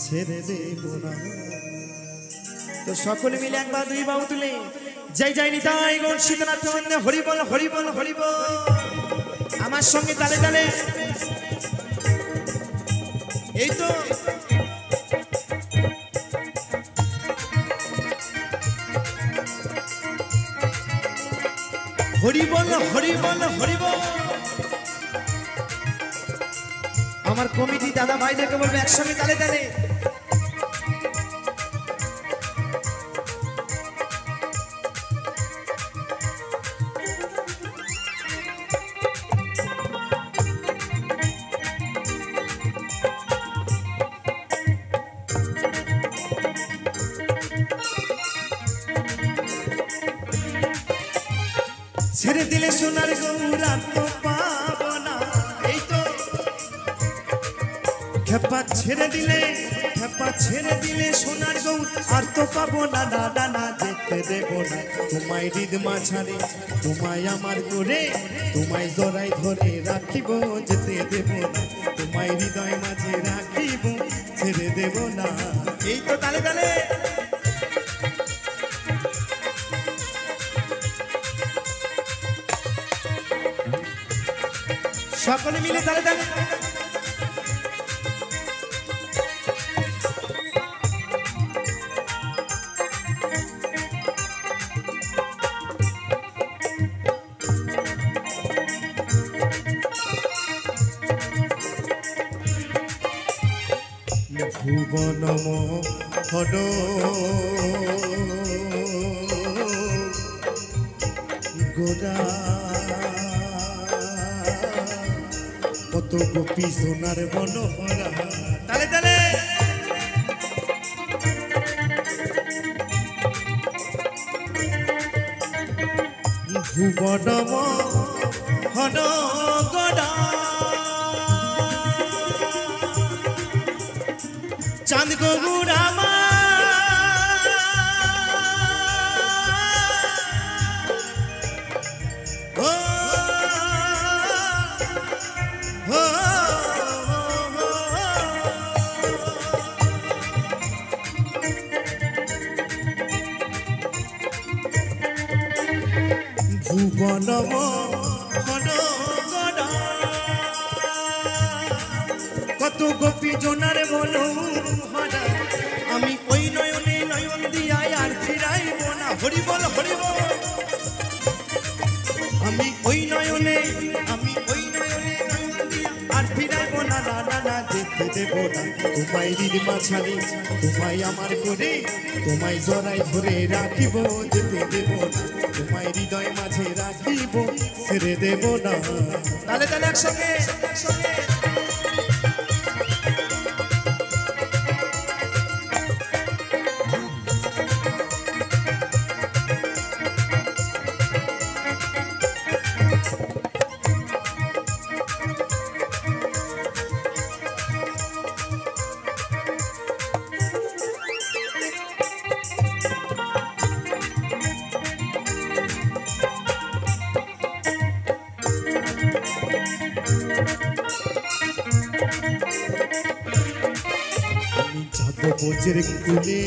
ছেড়ে দেব না। তো সকলে মিলে একবার 2 বাহু তুলে জয় জয় নিতাই গৌর সীতানাথ প্রেমানন্দে হরি বল হরি বল হরি বল। আমার সঙ্গে তালে তালে, এই তো হরি বল হরি বল হরি বল। আমার কমিটি দাদা ভাইদেরকে বলবে একসঙ্গে তালে তালে। ছেড়ে দিলে সোনার গৌরা তো পাবো না, খেপা ছেড়ে দিলে সোনার গৌ আর তো পাবো না না না যেতে দেবো না তোমায় হৃদ মাঝারে তোমায় আমার করে তোমায় জড়াই ধরে রাখিব যেতে দেব না তোমায় হৃদয় মাঝে রাখিব ছেড়ে দেব না। এই তো তালে তালে সকলে মিলে তালে তালে ভুবনম হর গোরা কত গোপী সোনার মনোহরা তালে তালে ভুবনম হর গোরা চাঁদ গৌরামা ভুবনম হর গড়া কত গোপী জোনার বলো হরা আমি ওই নয়নে নয়ন দিয়াই আর ফিরাইব না হরি বল আমি ওই নয়নে নয়ন দিয়া আর ফিরাইব না না না না যেতে দেব না তোমায় হৃদ মাঝারে তোমায় আমার করে তোমায় জড়াই ধরে রাখিব যেতে দেব না তোমায় হৃদয় মাঝে রাখিব ছেড়ে দেব না। তাহলে তাহলে একসঙ্গে বোঝের কুলে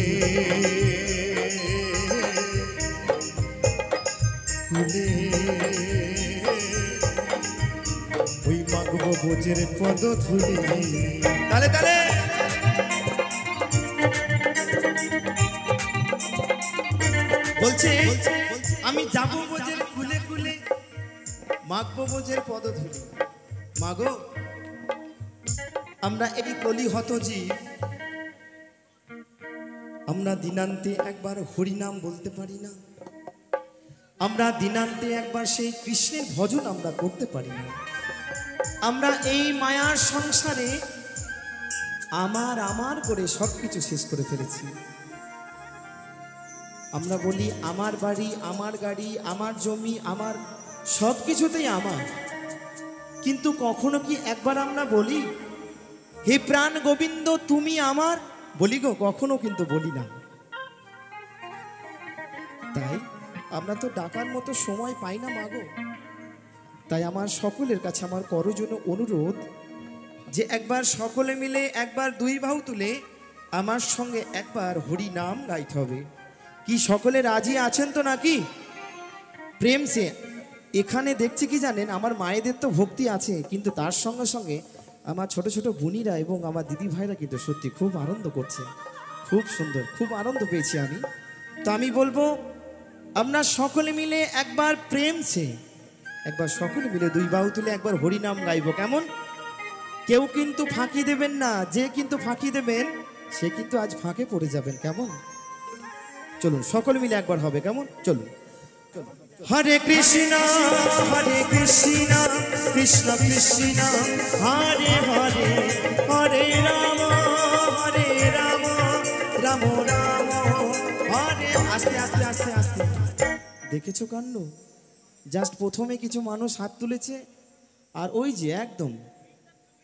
ওই মাগব বোঝের পদ ধুলি তালে তালে বলছে আমি যাব বোঝের কুলে কুলে মাগব বোঝের পদ ধুলি মাগো আমরা এই কলি হতজি আমরা দিনান্তে একবার হরিনাম বলতে পারি না আমরা দিনান্তে একবার সেই কৃষ্ণের ভজন আমরা করতে পারি না আমরা এই মায়ার সংসারে আমার করে সবকিছু শেষ করে ফেলেছি আমরা বলি আমার বাড়ি আমার গাড়ি আমার জমি আমার সবকিছুতেই আমার কিন্তু কখনো কি একবার আমরা বলি হে প্রাণ গোবিন্দ তুমি আমার বলি গো কখনো কিন্তু বলি না তাই আমরা তো ডাকার মতো সময় পাই না মাগো তাই আমার সকলের কাছে আমার করজন্য অনুরোধ যে একবার সকলে মিলে একবার দুই বাহু তুলে আমার সঙ্গে একবার হরি নাম গাইতে হবে কি সকলে রাজি আছেন তো নাকি প্রেম সে এখানে দেখছি কি জানেন আমার মায়েদের তো ভক্তি আছে কিন্তু তার সঙ্গে সঙ্গে আমার ছোট ছোট বোনিরা এবং আমার দিদি ভাইরা কিন্তু সত্যি খুব আনন্দ করছে খুব সুন্দর খুব আনন্দ পেয়েছি আমি তো আমি বলবো আমরা সকলে মিলে একবার প্রেম সে একবার সকলে মিলে দুই বাহু তুলে একবার হরিনাম গাইব কেমন কেউ কিন্তু ফাঁকি দেবেন না যে কিন্তু ফাঁকি দেবেন সে কিন্তু আজ ফাঁকে পড়ে যাবেন কেমন চলুন সকলে মিলে একবার হবে কেমন চলুন হরে কৃষ্ণ কৃষ্ণ কৃষ্ণ হরে হরে হরে রাম রাম রাম হরে আস্তে আস্তে আস্তে আস্তে দেখেছো কাণ্ড জাস্ট প্রথমে কিছু মানুষ হাত তুলেছে আর ওই যে একদম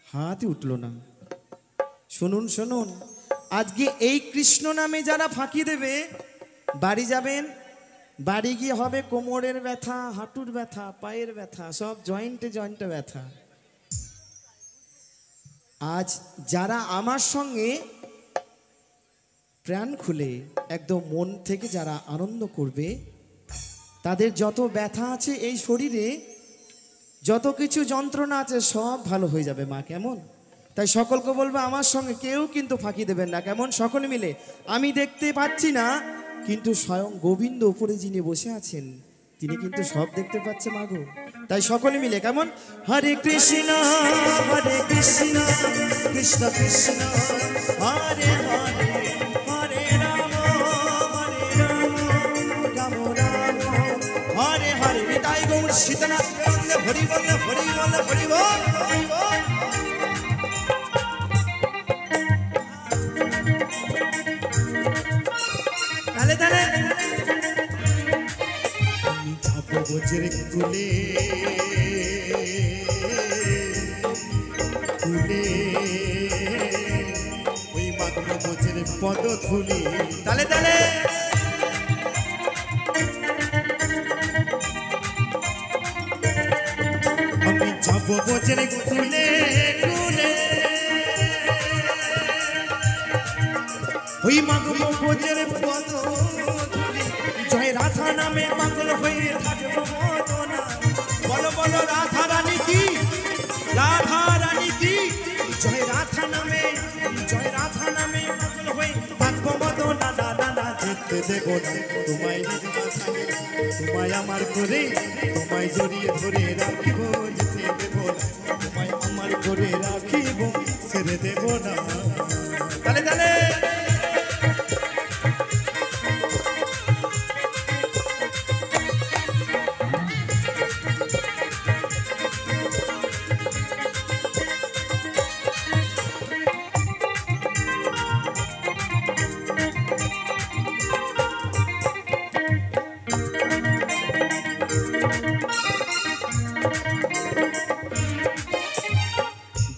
হাতই উঠলো না শুনুন শুনুন, আজকে এই কৃষ্ণ নামে যারা ফাঁকি দেবে, বাড়ি যাবেন, বাড়ি গিয়ে হবে কোমরের ব্যথা, হাঁটুর ব্যথা, পায়ের ব্যথা, সব জয়েন্টে জয়েন্টে ব্যথা। আজ যারা আমার সঙ্গে প্রাণ খুলে একদম মন থেকে যারা আনন্দ করবে, তাদের যত ব্যথা আছে এই শরীরে, যত কিছু যন্ত্রণা আছে, সব ভালো হয়ে যাবে মা। কেমন? তাই সকলকে বলবো আমার সঙ্গে কেউ কিন্তু ফাঁকি দেবেন না। কেমন? সকলে মিলে। আমি দেখতে পাচ্ছি না, কিন্তু স্বয়ং গোবিন্দ উপরে যিনি বসে আছেন তিনি কিন্তু সব দেখতে পাচ্ছে মাগো। তাই সকলে মিলে কেমন? হরে কৃষ্ণ হরে কৃষ্ণ কৃষ্ণ কৃষ্ণ হরে হরে, হরে রাম রাম রাম হরে হরে। তাই গৌর সীতানাথ হরি বল হরি বল হরি বল। বজ্রে কুলে কুলে ওই মাত্র বজ্রে পদ ধুলি, তালে তালে আমি যাব বজ্রে কুলে কুলে ওই মাত্র বজ্রে পদ ধুলি। জয় রাধা নামে পাগল হয়ে থাকবো মদনা। বলো বলো রাধা রানী কি, রাধা রানী কি। জয় রাধা নামে পাগল হয়ে থাকবো মদনা। না না না, যেতে দেব না তোমায়, তোমায় আমার করে, তোমায় জড়িয়ে ধরে রাখিব। যেতে দেব না তোমায় আমার করে রাখিব, ছেড়ে দেব না। তালে তালে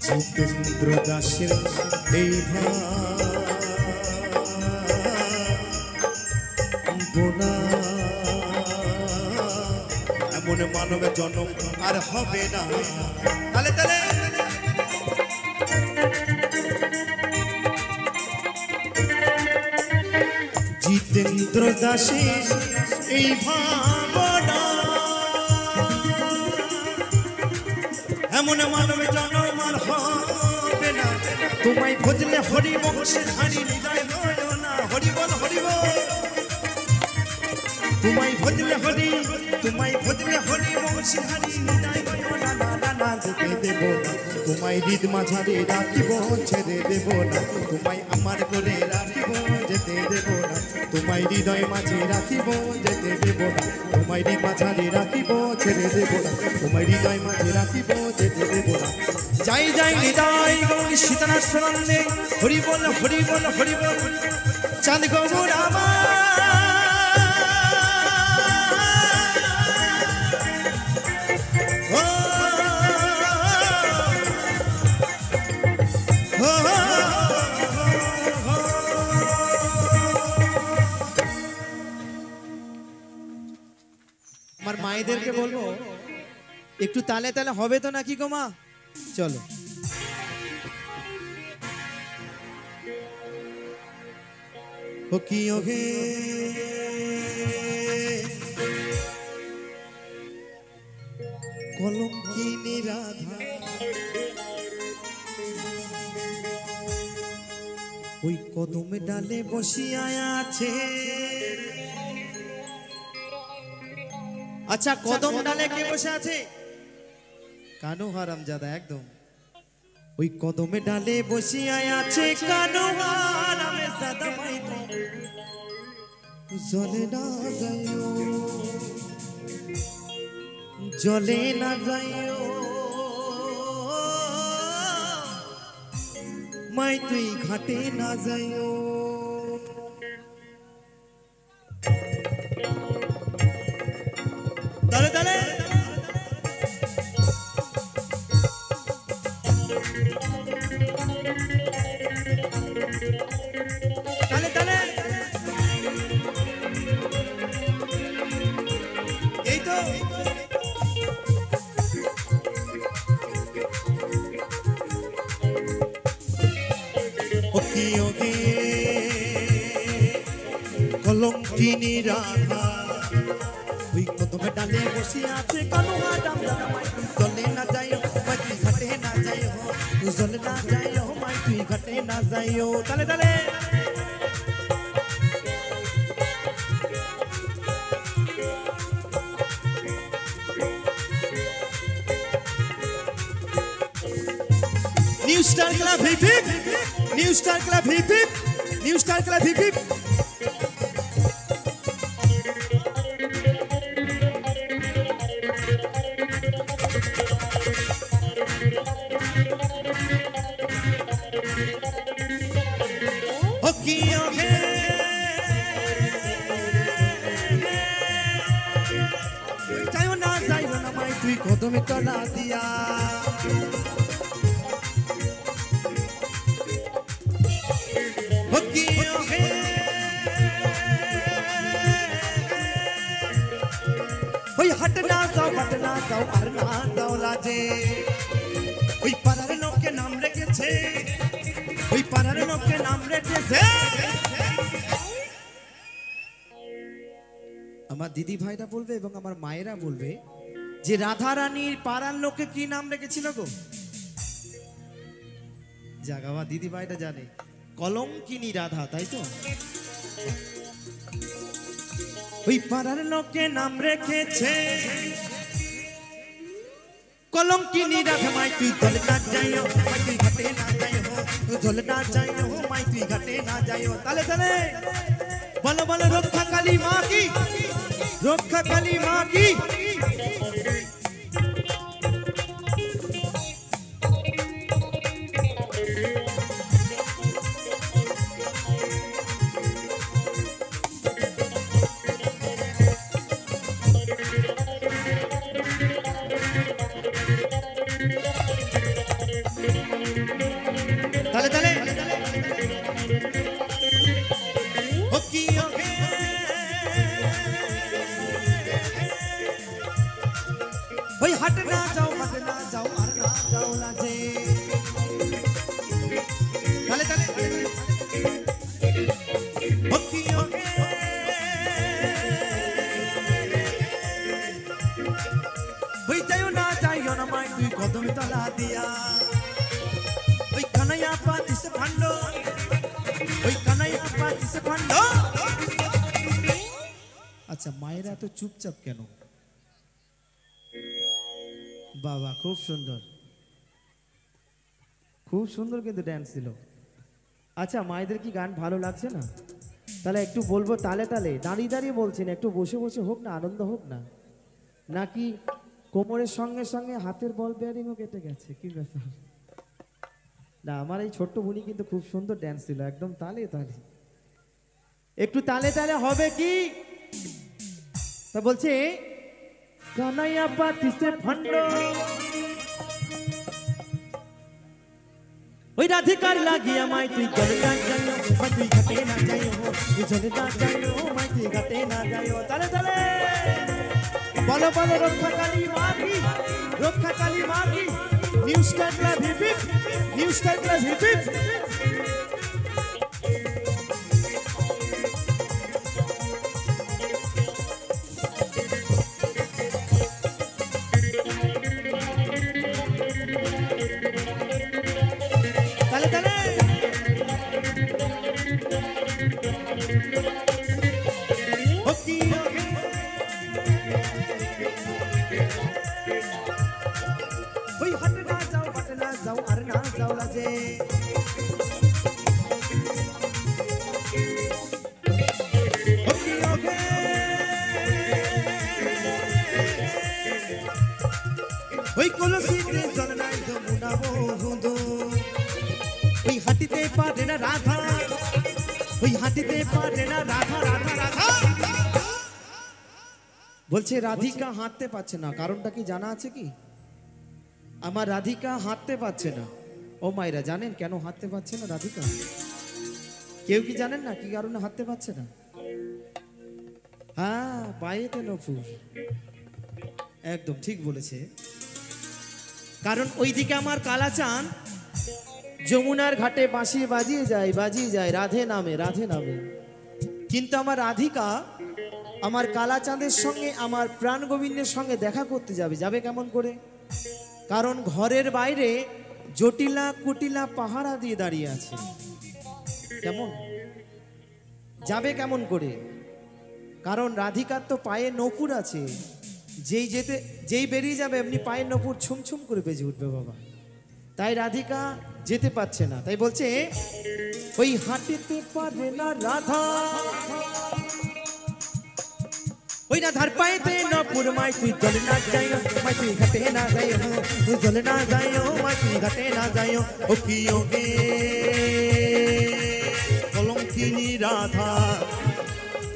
জিতেন্দ্র দাসের এই ভাবনা, এমন মানবের জন্ম আর হবে না। তালে তালে জিতেন্দ্র দাসের এই ভাবনা, এমন মানবের জন্ম আর হবে না। তোমায় ভজলে হরি বংশের হারি হৃদয় হয় না। হরি বল হরি বল। তোমায় ভজলে হরি, তোমায় ভজলে হরি বংশের হারি হৃদয় হয় না। না না না, যেতে দেব না তোমায়, হৃদ মাঝারে রাখিব, ছেড়ে দেব না তোমায় আমার করে রাখিব। যেতে দেব না তোমায়, হৃদয় মাঝে রাখিব, যেতে দেব না তোমায়, হৃদ মাঝারে রাখিব, ছেড়ে দেব না তোমায়, হৃদয় মাঝে রাখিব, যেতে দেব না। যাই যাই হৃদয় গৌরী সীতানাথ সরণে, হরি বল হরি বল হরি বল। চাঁদ গৌর আমার মায়েদেরকে বলবো একটু তালে তালে হবে তো নাকি গো মা? চলো ওকে কলঙ্কিনী রাধা, ওই কদম ডালে বসিয়া আছে। আচ্ছা, কদম ডালে কে বসে আছে? কানু হারামজাদা একদম। ওই কদমে ডালে বসিয়া আছে কানু হারামজাদা। মাইতো জলে না যাইও, জলে না যাইও মাই, তুই ঘাটে না যাইও। তালে তালে রাধা ওই কদমে ডালে বসে আছে কালো হাটাম চলে না যাই মাই তুই ঘাটে না যাই হো চলে না যাই হো মাই তুই ঘাটে না যাই হো তালে তালে New Star Club hip hip, New Star Club hip hip, New Star Club hip hip. Okay, okay. Jayo na mai tui kodome tola diya. हटना जाओ अरना जाओ लाजे ওই পাড়ার লোকে নাম রেখেছে ওই পাড়ার লোকে নাম রেখেছে আমার দিদি ভাইরা বলবে এবং আমার মায়েরা বলবে যে রাধা রানীর পাড়ার লোকে কি নাম রেখেছিল গো জাগাবা দিদি ভাইরা জানে কলঙ্কিনী রাধা তাই তো ওই পাড়ার লোকে নাম রেখেছে কলঙ্কিনী রাধা মাই তুই চলে না যাইও মাই তুই ঘাটে না যাইও চলে না যাইও মাই তুই ঘাটে না যাইও তালে তালে বলো বলো রক্ষা কালী মা কি রক্ষা কালী মা কি Dale, dale. Okay, okay. Bhai हट ना जाओ मरना जाओ लाजे dale dale okay okay bhai jayo na mai tui kodom tala diya oi kanaya pati se phando আচ্ছা মায়েরা তো চুপচাপ কেন বাবা খুব সুন্দর কিন্তু ড্যান্স ছিল আচ্ছা মায়েদের কি গান ভালো লাগছে না তাহলে একটু বলবো তালে তালে দাঁড়িয়ে দাঁড়িয়ে বলছেন একটু বসে বসে হোক না আনন্দ হোক না নাকি কোমরের সঙ্গে সঙ্গে হাতের বল বেয়ারিংও কেটে গেছে কি ব্যাপার না আমার এই ছোট্ট বোনই কিন্তু খুব সুন্দর ড্যান্স ছিল একদম তালে তালে একটু তালে তালে হবে কি তা বলছে কানাইয়া পাতি সে ফন্ডো ওই রাধিকার লাগিয়া মাই তুই গলতা যাইও মাই তুই ঘাটে না যাইও তুই জলতা যাইও মাই তুই ঘাটে না যাইও তালে তালে বলো বলো রক্ষা কালী মা কি new star club hip hip new star club hip hip তালে তালে ওকে ওকে ওই हट ना जाओ अरे ना जाओ लाजे ओके ओके ওই কলসিতে জল নাই যমুনা বহুদূর ওই হাঁটিতে পারে না রাধা রাধা বলছে রাধিকা হাঁটতে পারছে না কারণটা কি জানা আছে কি আমার রাধিকা হাঁটতে পারছে না ও মায়েরা জানেন কেন হাঁটতে পারছে না রাধিকা কেউ কি জানেন না কি কারণে হাঁটতে পারছে না হ্যাঁ পায়েতে নপুর একদম ঠিক বলেছে কারণ ওইদিকে আমার কালাচাঁদ যমুনার ঘাটে বাঁশি বাজিয়ে যায় রাধে নামে কিন্তু আমার রাধিকা আমার কালাচাঁদের সঙ্গে আমার প্রাণ গোবিন্দের সঙ্গে দেখা করতে যাবে। যাবে কেমন করে? কারণ ঘরের বাইরে জটিলা কুটিলা পাহারা দিয়ে দাঁড়িয়ে আছে। কেমন যাবে কেমন করে? কারণ রাধিকার তো পায়ে নপুর আছে, যেই বেরিয়ে যাবে এমনি পায়ের নপুর ছুমছুম করে বেজে উঠবে বাবা। তাই রাধিকা যেতে পারছে না, তাই বলছে ওই হাঁটিতে পারবে না রাধা, ওই রাধার পায়েতে নপুর মাই তুই চলে না যাইও, মাই তুই ঘাটে না যাইও, তুই চলে না যাইও, মাই তুই ঘাটে না যাইও। ও কি ওগে কলঙ্কিনী রাধা,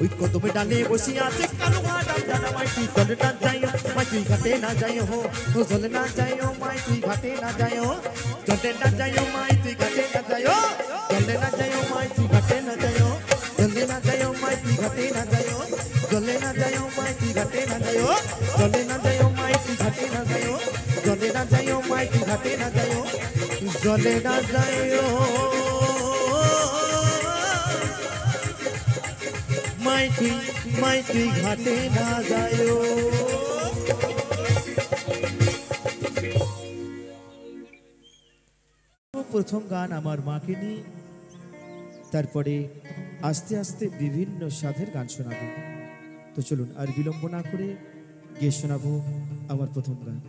ওই কদমে ডালে বসে আছে কালো ঘাটা জানা, মাই তুই চলে না যাইও, মাই তুই ঘাটে না যাইও, তুই চলে না যাইও, মাই তুই ঘাটে না যাইও, চলে না যাইও, মাই তুই ঘাটে না যাইও, চলে না যাইও, মাই তুই ঘাটে না যাইও, চলে না যাইও, মাই তুই ঘাটে না যাইও, চলে না যাইও, মাই তুই ঘাটে না যাইও, চলে না যাইও, মাই তুই ঘাটে না যাইও, চলে না যাইও, মাই তুই ঘাটে না যাইও, চলে না যাইও, মাই তুই ঘাটে না যাইও। প্রথম গান আমার মাকে নিয়ে, তারপরে আস্তে আস্তে বিভিন্ন স্বাদের গান শোনাবো। তো চলুন আর বিলম্ব না করে গিয়ে শোনাবো আমার প্রথম গান।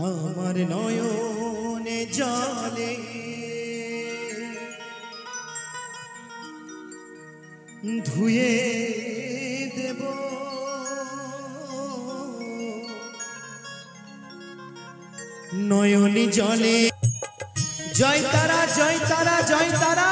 আমার নয়নে জলে ধুয়ে দেব নয়নে জলে, জয় তারা জয় তারা জয় তারা,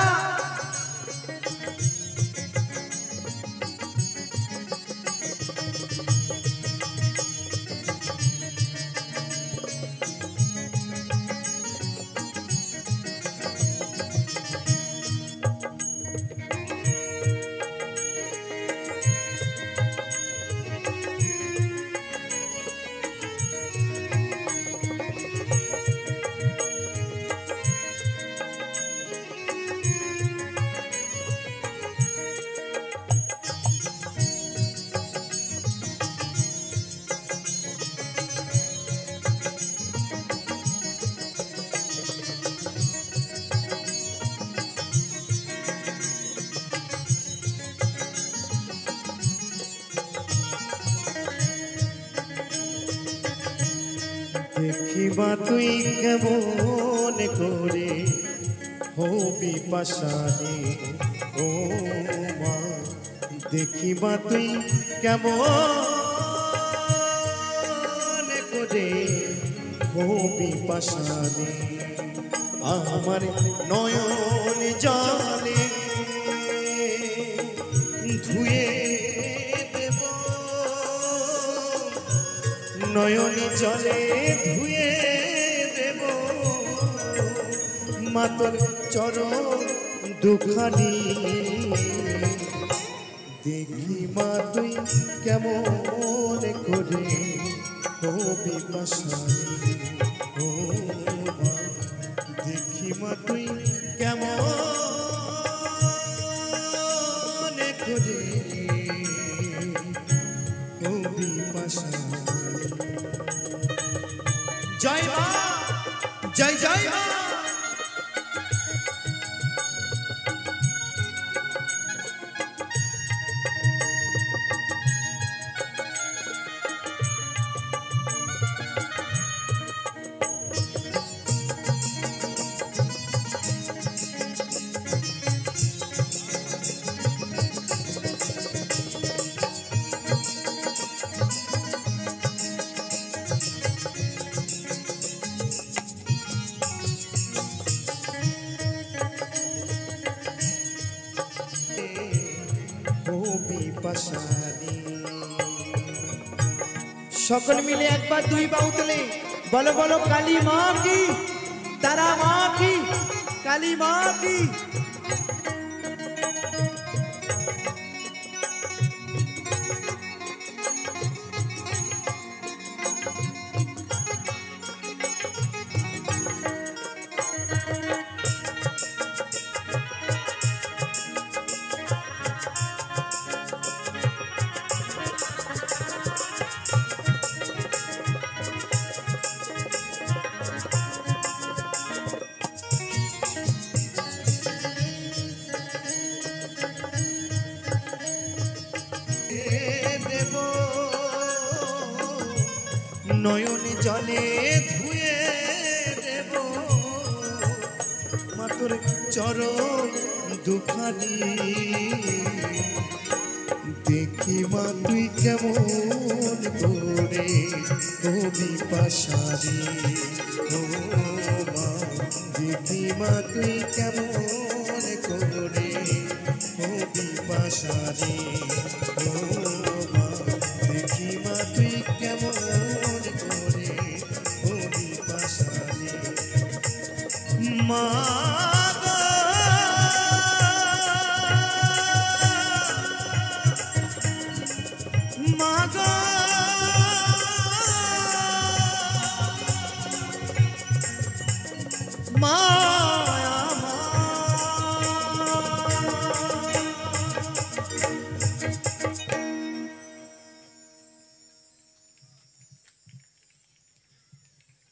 দেখিবা তুই কেমন করে হবি পাশানে, ও মা দেখিবা তুই কেমন করে হবি পাশানে, আমার নয়ন জলে ধুয়ে দেব, নয়নি জলে ধুয়ে দেব, মাতর চরণ দুখানি, দেখি মা তুই কেমন করে হবি পাশানি, ও মা দেখি মা তুই কেমন করে হবি পাশানি। জয় মা, জয় জয় মা। পাশানি। সকল মিলে একবার দুই বাহু তুলে বলো বলো কালী মা কি, তারা মা কি, কালী মা কি। নয়নে জলে ধুয়ে দেব মাতর চরণ দুখানি। দেখি মা তুই কেমন করে কবি পাশারি। ও মা দেখি মা তুই কেমন করে কবি পাশারি। ও মা দেখি মা তুই কেমন করে কবি পাশারি। মা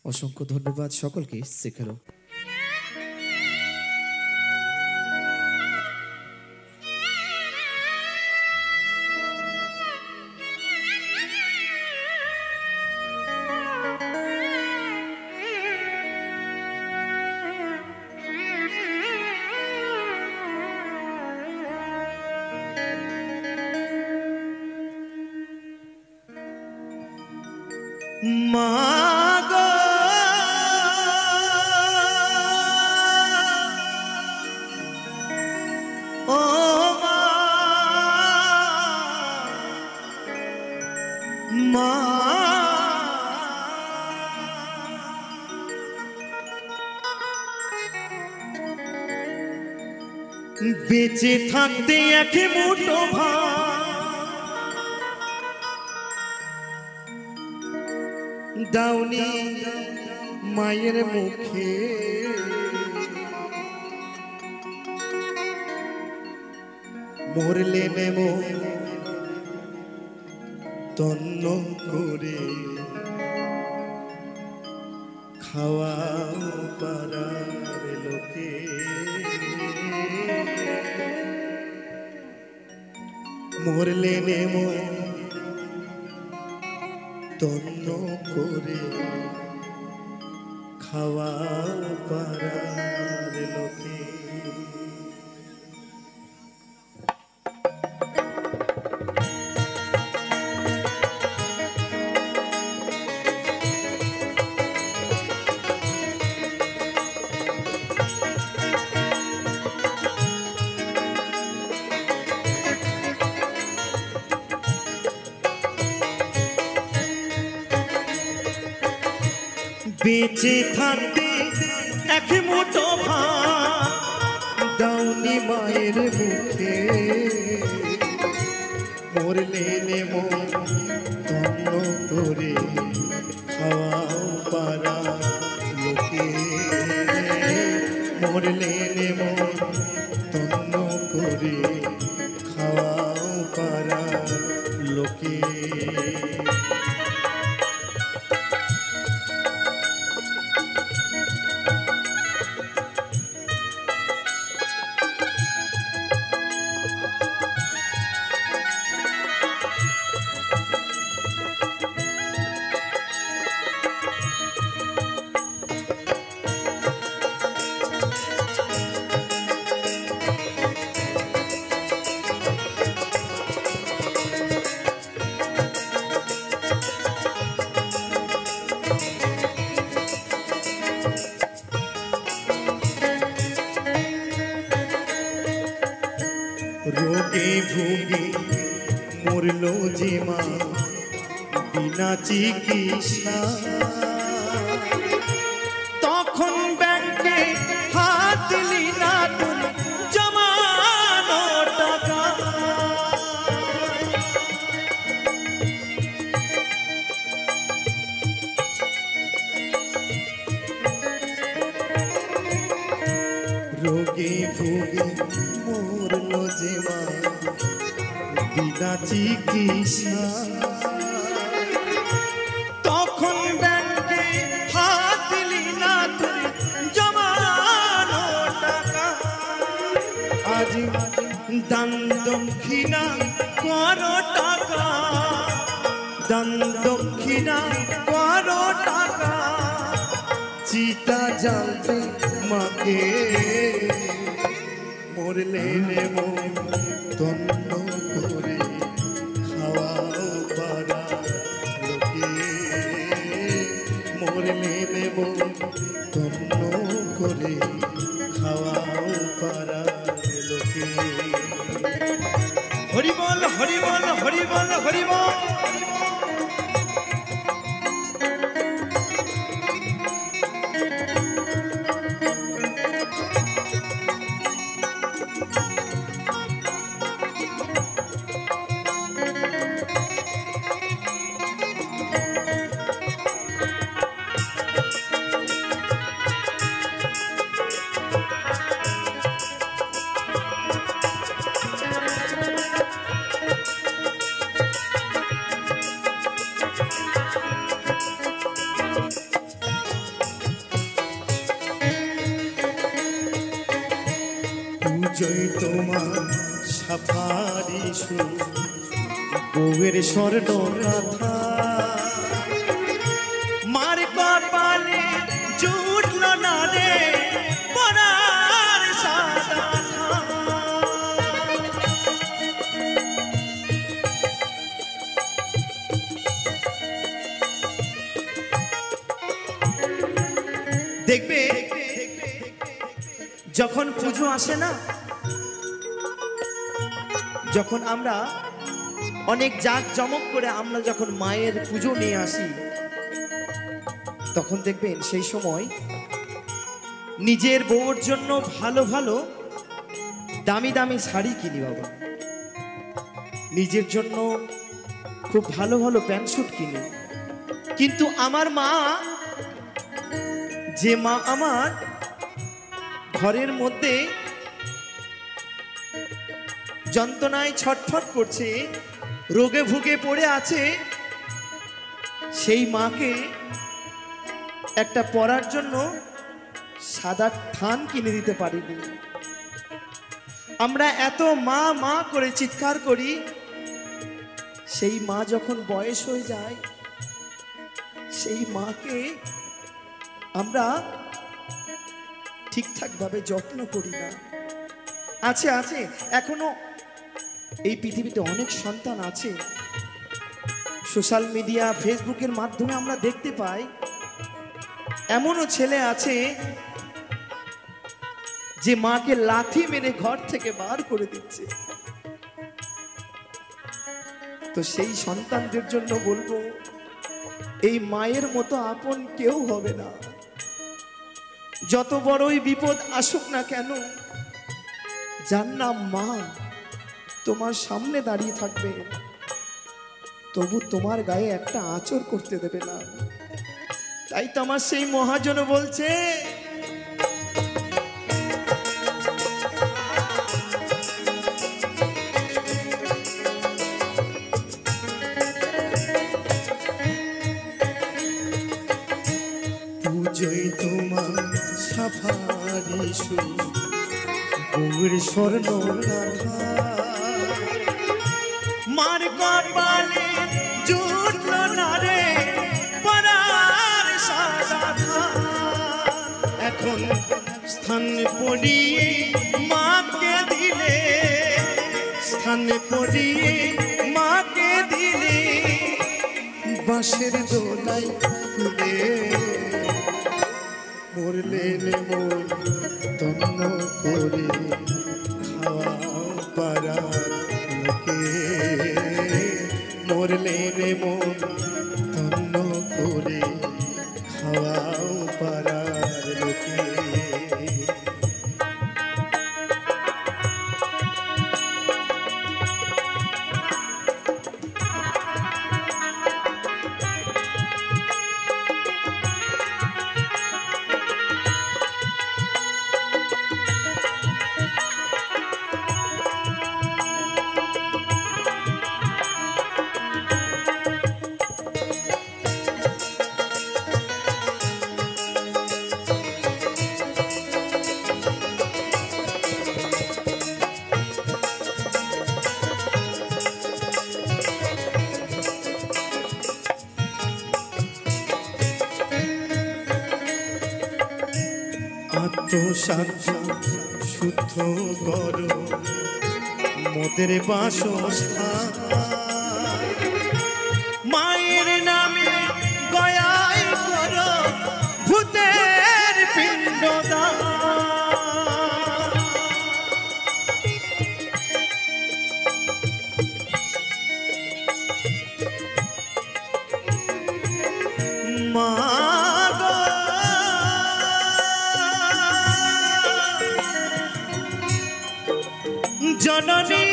অসংখ্য ধন্যবাদ সকলকে শেখালো। মা গো ও মা, মা বেঁচে থাকতে এক মুঠো ভাত দাউনি মায়ের মুখে। মরলে নেব তন্ন করে খাওয়া পাড়ার লোকে। মরলে নেব তন্ন করে খাওয়া পাড়ার লোকে। বেঁচে থাকতে এক মুঠো ভাত দাউনি মায়ের মুখে। মরলে নেব তন্ন করে খাওয়াও পাড়া লোকে। মরলে নেব তন্ন করে খাওয়াও পাড়া লোকে। রোগে ভুগে মরলো যে মা বিনা চিকিৎসা, তখন ব্যাংকে হাত দিলি না তোর জমানো টাকা। রোগে ভোগে মরলো যে মা বিনা চিকিৎসা, তখন ব্যাংকে হাত দিলি না তুই জমানো টাকা। আজ দান দক্ষিণা করো টাকা, দান দক্ষিণা করো টাকা, চিতা জ্বালতে মাকে মরলে নেব তন্ন করে খাওয়াও পারা লোকে, মরলে নেব তন্ন করে খাওয়াও পারা লোকে। হরি বল হরি বল হরি বল হরি বল। জয় তোমার সাফারি সুর বউয়ের স্বর্ণ গাথা, মার কপালে জুটল না রে পরার সাদা। দেখবে যখন পুজো আসে না, যখন আমরা অনেক জাঁকজমক করে আমরা যখন মায়ের পুজো নিয়ে আসি, তখন দেখবেন সেই সময় নিজের বউর জন্য ভালো ভালো দামি দামি শাড়ি কিনি বাবা, নিজের জন্য খুব ভালো ভালো প্যান্ট স্যুট কিনি। কিন্তু আমার মা, যে মা আমার ঘরের মধ্যে যন্ত্রণায় ছটফট করছে, রোগে ভুগে পড়ে আছে, সেই মাকে একটা পরার জন্য সাদা থান কিনে দিতে পারিনি। আমরা এত মা মা করে চিৎকার করি, সেই মা যখন বয়স হয়ে যায়, সেই মাকে আমরা ঠিকঠাক ভাবে যত্ন করি না। আছে আছে এখনো এই পৃথিবীতে অনেক সন্তান আছে, সোশ্যাল মিডিয়া ফেসবুকের মাধ্যমে আমরা দেখতে পাই, এমনও ছেলে আছে যে মাকে লাথি মেরে ঘর থেকে বার করে দিচ্ছে। তো সেই সন্তানদের জন্য বলবো, এই মায়ের মতো আপন কেউ হবে না। যত বড়ই বিপদ আসুক না কেন, যার নাম মা তোমার সামনে দাঁড়িয়ে থাকবে, তবু তোমার গায়ে একটা আঁচড় করতে দেবে না। তাই তো আমার সেই মহাজন বলছে, পুজোয় তোমার সাফারি সুর বউয়ের স্বর্ণ গাথা, মার কপালে জুটল না রে পরার সাদা। এখন স্থান পড়িয়ে মাকে দিলে, স্থান পড়িয়ে মাকে দিলে, বাঁশের দোলাই তুলে মরলে মন তন্ন করে খাওয়া পারা লোকে। আত্মসাধ্য শুদ্ধ করো মোদের বাসস্থান মায়ের নামে গয়ায় করো ভূতের পিণ্ডদান মা জননী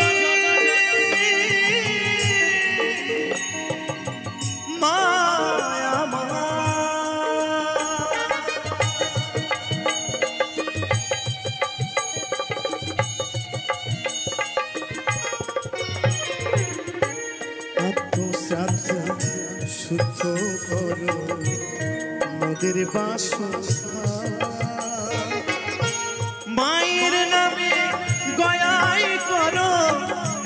মায়া মা আত্মশ্রাদ্ধ শুদ্ধ করো মোদের বাসস্থান মায়ের নামে গয়াই করো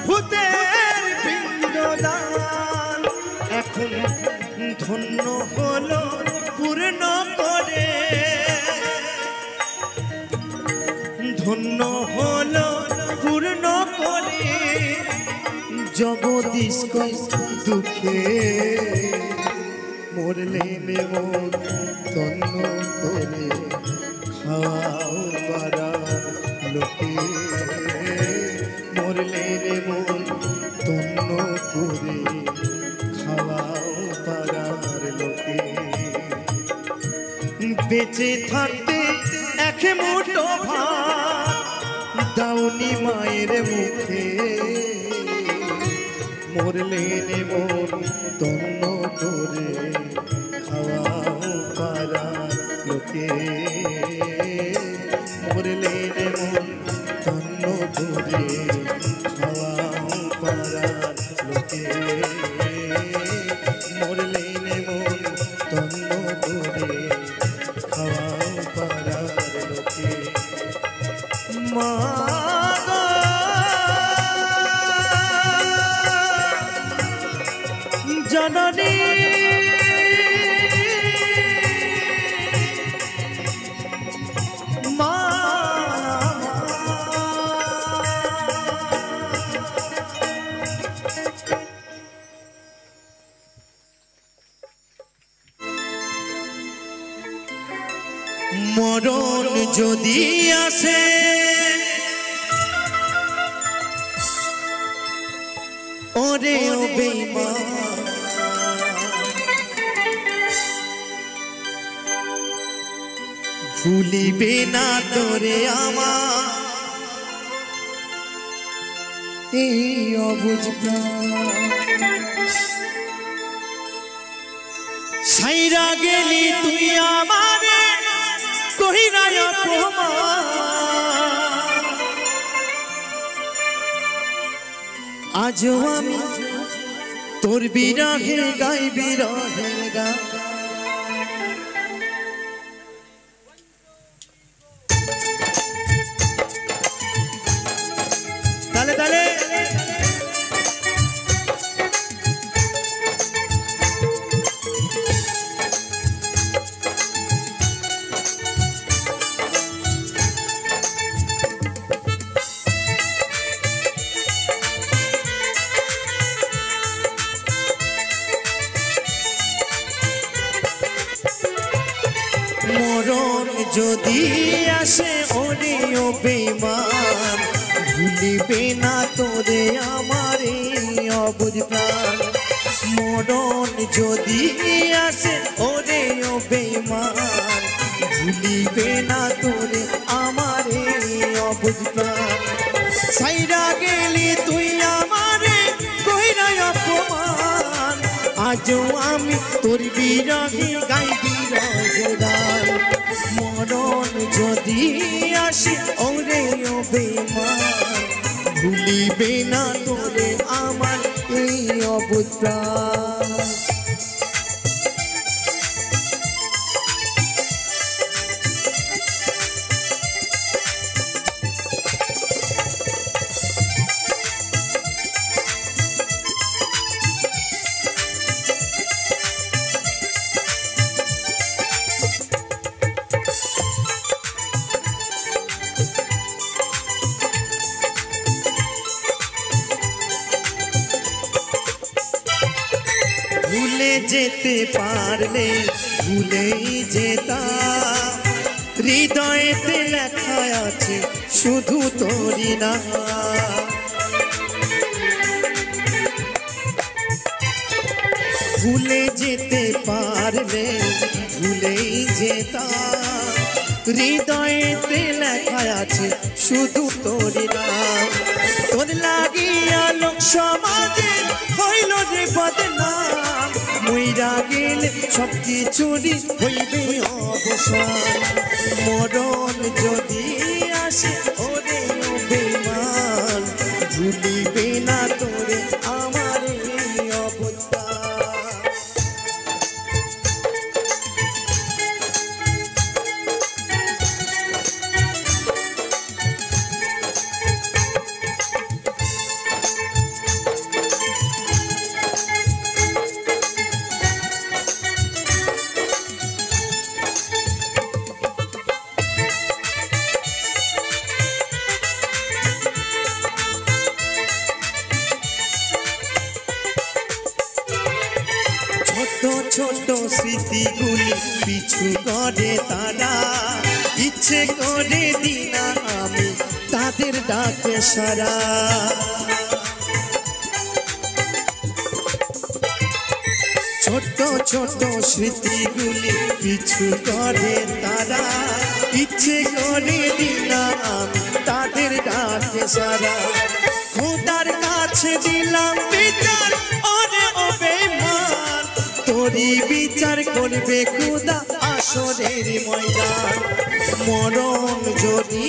ভূতের পিণ্ডদান এখন ধন্য হলো পূর্ণ করে ধন্য হলো পূর্ণ করে জগদীশ দুঃখে মরলে নেব ধন্য করে খাওয়াও পাড়ার লোকে মরলে নেব ধন্য করে খাওয়াও পাড়ার লোকে বেঁচে থাকতে এক মুঠো ভাত দাউনি মায়ের মুখে মরলে নেব ধন্য করে খাওয়াও পাড়ার লোকে মরলে নেব ধন্য করে খাওয়াও পাড়ার লোকে মরলে নেব ধন্য করে খাওয়াও পাড়ার লোকে মা জননী মা মরণ যদি আসে ওরে ও বেঈমান ভুলিবে না তোরে আমার এই অবুঝ সাইরা গেলি তুই আমারে কহিরা অপমান আজও আমি তোর বিরহে গাই বিরহের গান তালে তালে মরণ যদি আসে ওরে ও বেঈমান ভুলিবে না তোরে আমারে অবুঝ প্রাণ মরণ যদি আসে ওরে ও বেঈমান ভুলিবে না তোরে আমারে অবুঝ প্রাণ সাইরা গেলি তুই আমারে কইরা অপমান আজও আমি তোর বিরহে গাই বিরহের গান মরণ যদি আসে ওরে ও বেঈমান ভুলিবে না তোরে আমার এই অবুঝ প্রাণ ভুলে যেতে পারলে ভুলেই যেতাম, হৃদয়েতে লেখা আছে শুধু তোরই নাম। ভুলে যেতে পারলে ভুলেই যেতাম, হৃদয়েতে লেখা আছে শুধু তোরই নাম। তোর লাগিয়া লোক সমাজে হইল যে বদনাম, মইরা গেলে সব কিছুরই হইবে অবসান। মরণ যদি আসে ওরে ও বেঈমান, ভুলিবে না তোরে আমার এই অবস্থা। ছোট স্মৃতিগুলি পিছু করে তারা, ইচ্ছে করে দিনা আমি তাদের ডাকে সারা। ছোট ছোট স্মৃতিগুলি পিছু করে তারা, ইচ্ছে করে দিনা আমি তাদের ডাকে সারা। খোদার কাছে দিলাম বিচার ওরে ও বেঈমান, তোরই বিচার করবে খোদা আসরের ময়দান। মরণ যদি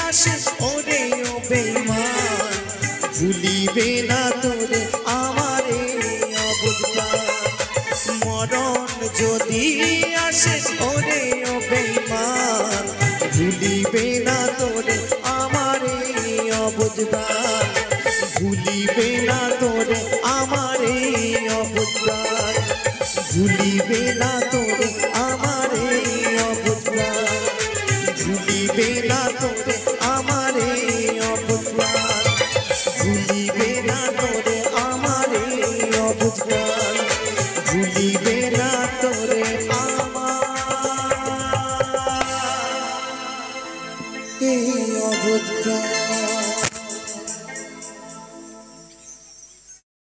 আসে ওরে ও বেঈমান, ভুলিবে না তোরে আমার এই অবস্থা। মরণ যদি আসে ওরে ও বেঈমান, ভুলিবে না তোরে আমার এই অবস্থা। ভুলিবে না তোরে আমার এই অবস্থা, ভুলিবে না তোরে আমার এই অবস্থা।